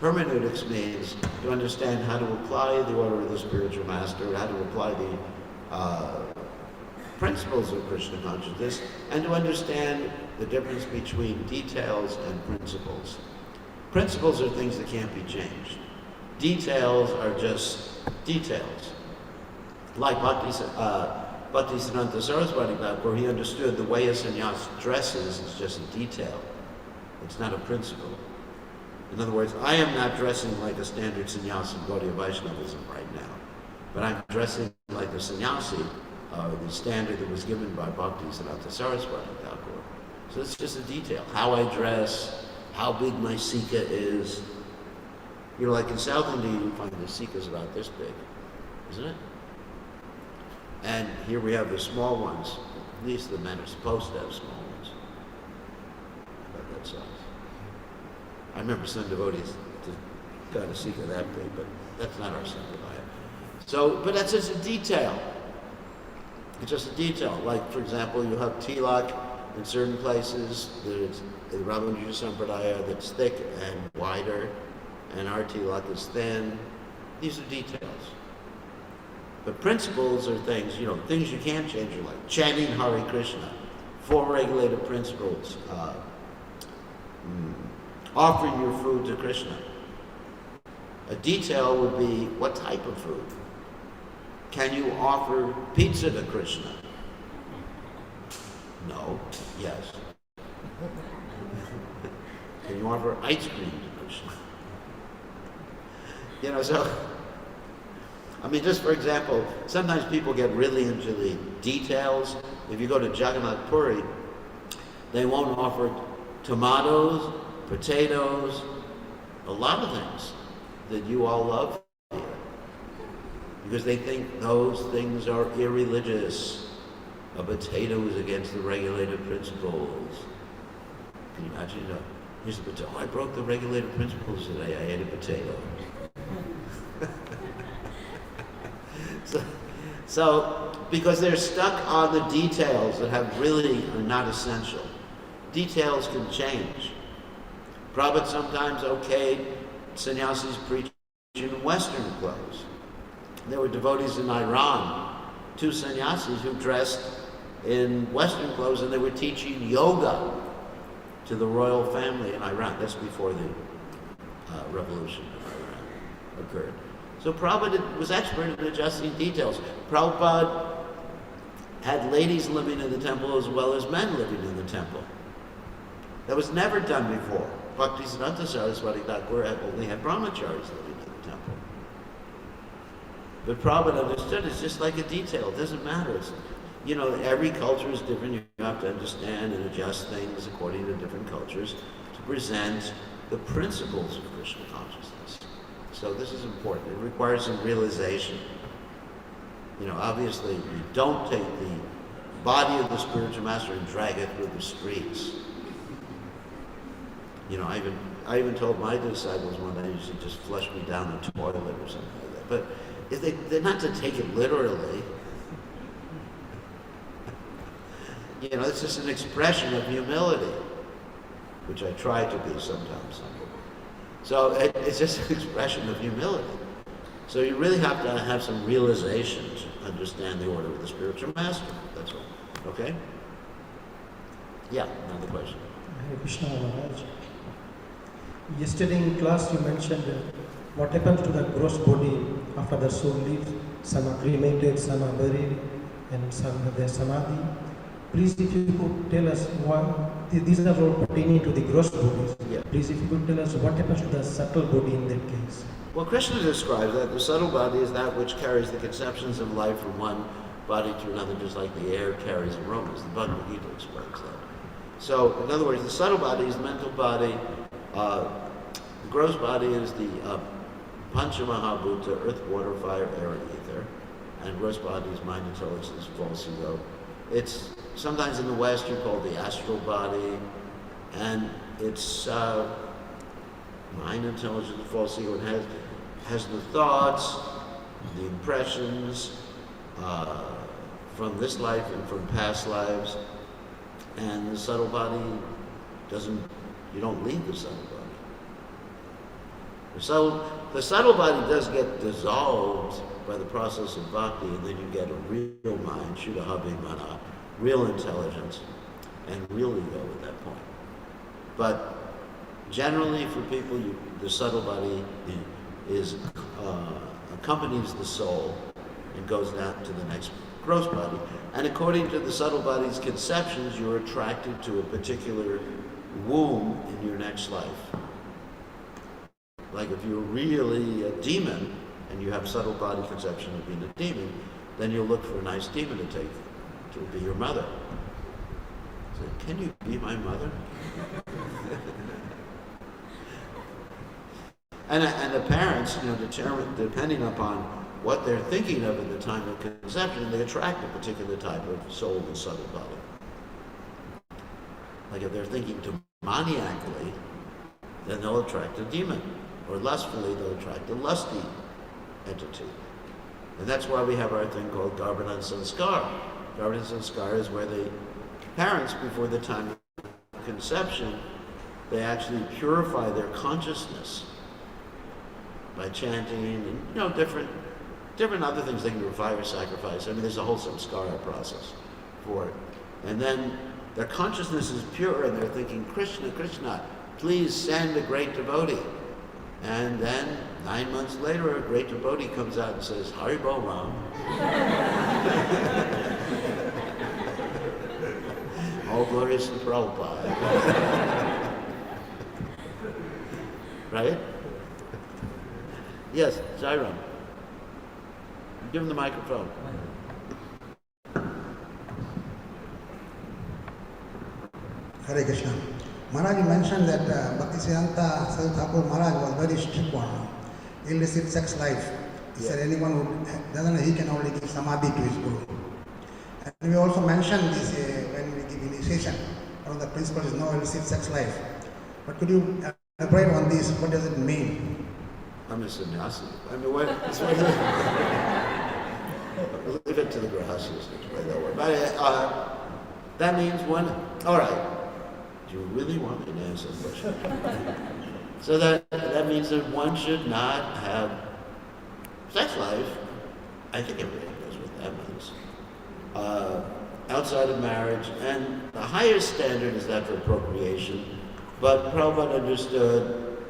Hermeneutics means to understand how to apply the order of the spiritual master, how to apply the principles of Krishna consciousness, and to understand the difference between details and principles. Principles are things that can't be changed. Details are just details. Like Bhaktisiddhanta Saraswati Thakur, he understood the way a sannyas dresses is just a detail. It's not a principle. In other words, I am not dressing like a standard sannyasi in Gaudiya Vaishnavism right now, but I'm dressing like a sannyasi, the standard that was given by Bhaktisiddhanta Saraswati Thakur. So it's just a detail. How I dress, how big my sikha is. Like in South India, you find the sikha's about this big, isn't it? And here we have the small ones. At least the men are supposed to have small ones. About that size. I remember some devotees got a sikha that big, but that's not our sampradaya. So, but that's just a detail. It's just a detail. Like, for example, you have tilak in certain places. There's the Ramanuja Sampradaya that's thick and wider, and our tilak is thin. These are details. But principles are things, things you can't change your life. Chanting Hare Krishna, 4 regulated principles. Offering your food to Krishna. A detail would be, what type of food? Can you offer pizza to Krishna? No. Yes. Can you offer ice cream to Krishna? So, I mean, just for example, sometimes people get really into the details. If you go to Jagannath Puri, they won't offer tomatoes, potatoes, a lot of things that you all love here, because they think those things are irreligious. A potato is against the regulative principles. Can you imagine? Here's the potato. Oh, I broke the regulative principles today. I ate a potato. So, because they're stuck on the details that are not essential. Details can change. Prabhupada sometimes okayed sannyasis preaching in Western clothes. There were devotees in Iran, 2 sannyasis who dressed in Western clothes, and they were teaching yoga to the royal family in Iran. That's before the revolution in Iran occurred. So Prabhupada was expert in adjusting details. Prabhupada had ladies living in the temple as well as men living in the temple. That was never done before. Bhaktisiddhanta Saraswati Thakur only had brahmacharis living in the temple. But Prabhupada understood it's just like a detail. It doesn't matter. Every culture is different. You have to understand and adjust things according to different cultures to present the principles of Krishna consciousness. So this is important. It requires some realization. Obviously, you don't take the body of the spiritual master and drag it through the streets. I even told my disciples one day, you should just flush me down the toilet or something like that. But if they're not to take it literally. It's just an expression of humility, which I try to be sometimes. So it's just an expression of humility. So you really have to have some realization to understand the order of the spiritual master. That's all. Okay? Yeah, another question. Hare Krishna Maharaj. Yesterday in class you mentioned what happens to the gross body after the soul leaves. Some are cremated, some are buried, and some have their samadhi. Please, if you could tell us these are all pertaining to the gross bodies. Yeah. Please, if you could tell us what happens to the subtle body in that case. Well, Krishna describes that the subtle body is that which carries the conceptions of life from one body to another, just like the air carries aromas. The Bhagavad-Gita explains that. So, in other words, the subtle body is the mental body. The gross body is the Pancha Mahabhuta, earth, water, fire, air, and ether. And gross body is mind, intelligence, false ego. It's sometimes in the West you call the astral body, and it's mind, intelligence, false ego. It has the thoughts, the impressions from this life and from past lives, and the subtle body you don't leave the subtle body. The subtle body does get dissolved by the process of bhakti, and then you get a real mind, Shuddha Abhimana, real intelligence, and real ego at that point. But generally for people, the subtle body accompanies the soul and goes down to the next gross body. And according to the subtle body's conceptions, you're attracted to a particular womb in your next life. Like if you're really a demon and you have subtle body conception of being a demon, then you'll look for a nice demon to take to be your mother. So, can you be my mother? and the parents, determine, depending upon what they're thinking of at the time of conception, they attract a particular type of soul and subtle body. Like if they're thinking demoniacally, then they'll attract a demon. Or lustfully, they'll attract a lusty entity. And that's why we have our thing called Garbhana Sanskar. Garbhana Sanskar is where the parents, before the time of conception, they actually purify their consciousness by chanting and different other things. They can do fire sacrifice. I mean, there's a whole samskara process for it. And then their consciousness is pure, and they're thinking, Krishna, Krishna, please send a great devotee. And then 9 months later, a great devotee comes out and says, Haribol Ram. All glories to Prabhupada. Right? Yes, Jairam. Give him the microphone. Hare Krishna. Maharaj, you mentioned that Bhaktisiddhanta Saraswati Thakur Maharaj was very strict on illicit sex life. He said anyone who doesn't know, he can only give samadhi to his guru. And we also mentioned this when we give initiation. One of the principles is no illicit sex life. But could you elaborate on this? What does it mean? I'm a sannyasi. I mean, what? Leave it to the grahastas to explain that word. But that means one. All right. Do you really want me to answer the question? So that means that one should not have sex life. I think everybody knows what that means. Outside of marriage, and the highest standard is that for procreation. But Prabhupada understood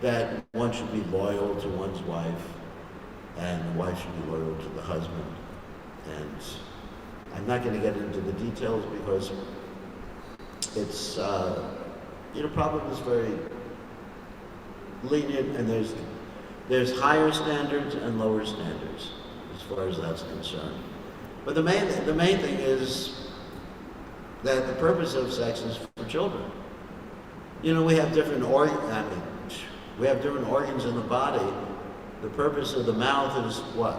that one should be loyal to one's wife, and the wife should be loyal to the husband. And I'm not going to get into the details because it's, Prabhupada is very lenient, and there's higher standards and lower standards as far as that's concerned. But the main thing is that the purpose of sex is for children. We have different we have different organs in the body. The purpose of the mouth is what?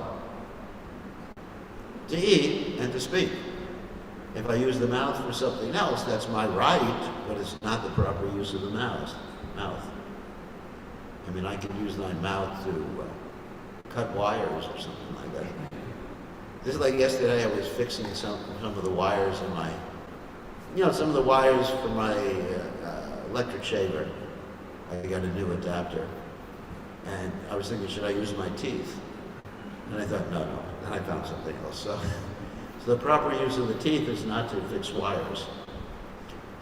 To eat and to speak. If I use the mouth for something else, that's my right, but it's not the proper use of the mouth. I mean, I can use my mouth to cut wires or something like that. Just like yesterday, I was fixing some of the wires in my, some of the wires for my electric shaver. I got a new adapter, and I was thinking, should I use my teeth? And I thought, no. Then I found something else. So the proper use of the teeth is not to fix wires.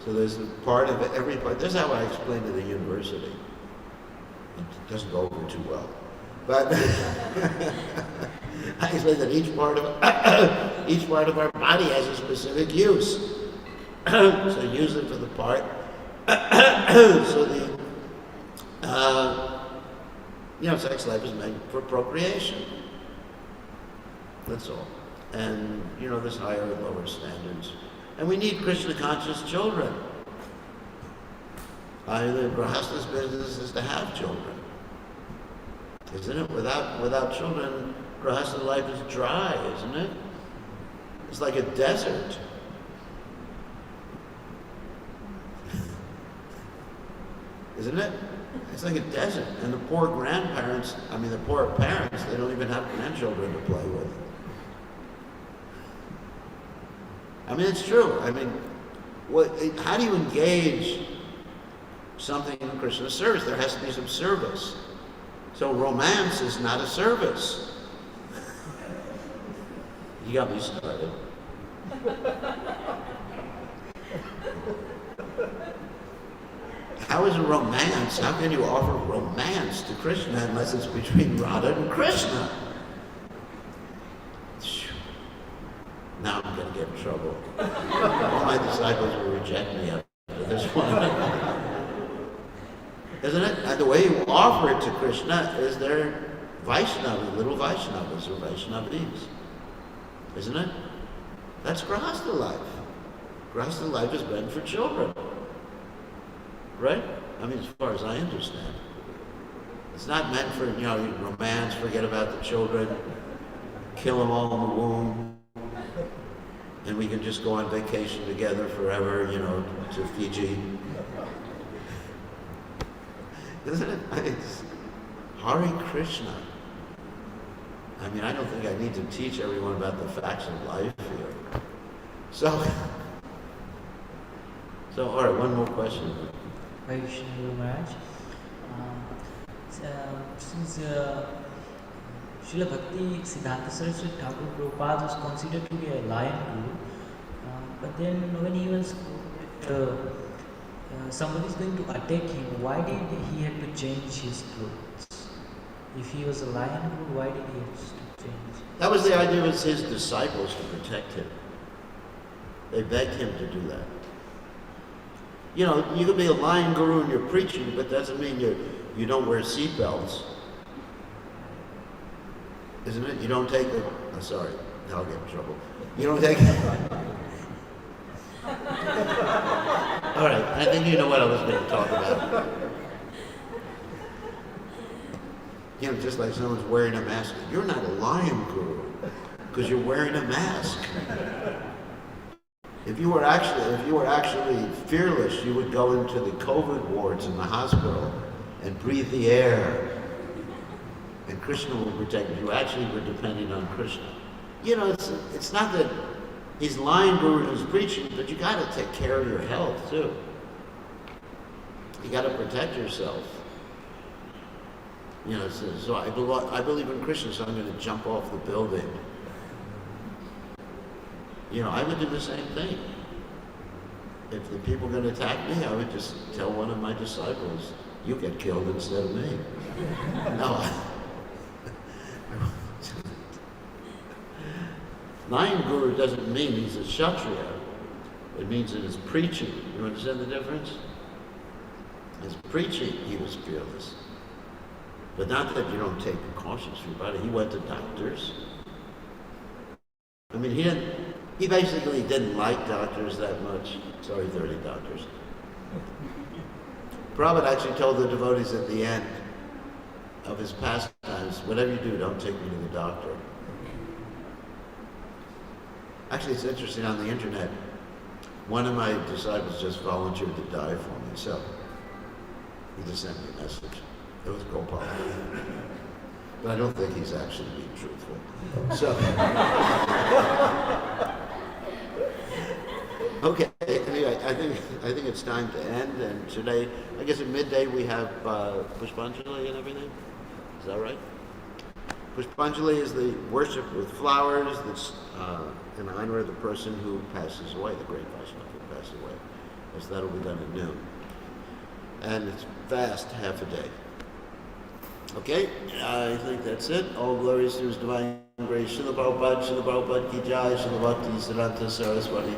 So there's a part of it, every part. This is how I explained to the university. It doesn't go over too well, but I explained that each part of our body has a specific use. So use it for the part. So the sex life is made for procreation. That's all. And there's higher and lower standards, and we need Krishna conscious children. The Grahasta's business is to have children, isn't it? Without children, Grahasta life is dry, isn't it? It's like a desert. Isn't it? It's like a desert. And the poor parents, they don't even have grandchildren to play with. I mean, it's true. I mean, how do you engage something in Krishna's service? There has to be some service. So romance is not a service. You got me started. How is a romance? How can you offer romance to Krishna unless it's between Radha and Krishna? Now I'm going to get in trouble. All my disciples will reject me after this one. Isn't it? And the way you offer it to Krishna is they're Vaishnavas, little Vaishnavas or Vaishnavis. Isn't it? That's Grahasta life. Grahasta life is meant for children. Right? I mean, as far as I understand. It's not meant for, romance, forget about the children, kill them all in the womb, and we can just go on vacation together forever, to Fiji. Isn't it? It's Hare Krishna. I mean, I don't think I need to teach everyone about the facts of life here. So all right, one more question. Hare Krishna Maharaj. Since Srila Bhakti Siddhanta Saraswati Thakur Prabhupada was considered to be a lion guru, but then when he was somebody is going to attack him, why did he have to change his clothes? If he was a lion guru, why did he have to change? That was the idea of his disciples to protect him. They begged him to do that. You know, you can be a lying guru and you're preaching, but doesn't mean you don't wear seatbelts. Isn't it? You don't take the, oh, sorry, I'll get in trouble. You don't take, all right, I think you know what I was going to talk about. You know, just like someone's wearing a mask. You're not a lying guru because you're wearing a mask. If you were actually fearless, you would go into the COVID wards in the hospital and breathe the air. And Krishna will protect you. You actually were depending on Krishna. You know, it's not that he's lying guru who's preaching, but you got to take care of your health too. You got to protect yourself. You know, so I believe in Krishna, so I'm going to jump off the building. You know, I would do the same thing. If the people were going to attack me, I would just tell one of my disciples, you get killed instead of me. No. Lying guru doesn't mean he's a kshatriya. It means that his preaching, you understand the difference? His preaching, he was fearless. But not that you don't take precautions for your body. He went to doctors. I mean, he basically didn't like doctors that much. Sorry, 30 doctors. Prabhupada actually told the devotees at the end of his pastimes, whatever you do, don't take me to the doctor. Actually, it's interesting, on the internet, one of my disciples just volunteered to die for me, so he just sent me a message. It was Gopal. But I don't think he's actually being truthful. So, okay, anyway, I think it's time to end, and today, I guess at midday we have Pushpanjali and everything. Is that right? Pushpanjali is the worship with flowers that's in honor of the person who passes away, the great Vaishnava who passed away. So that'll be done at noon. And it's fast, half a day. Okay, I think that's it. All glories to His divine grace. Srila Prabhupada Ki Jai, Srila Bhakti Siddhanta Saraswati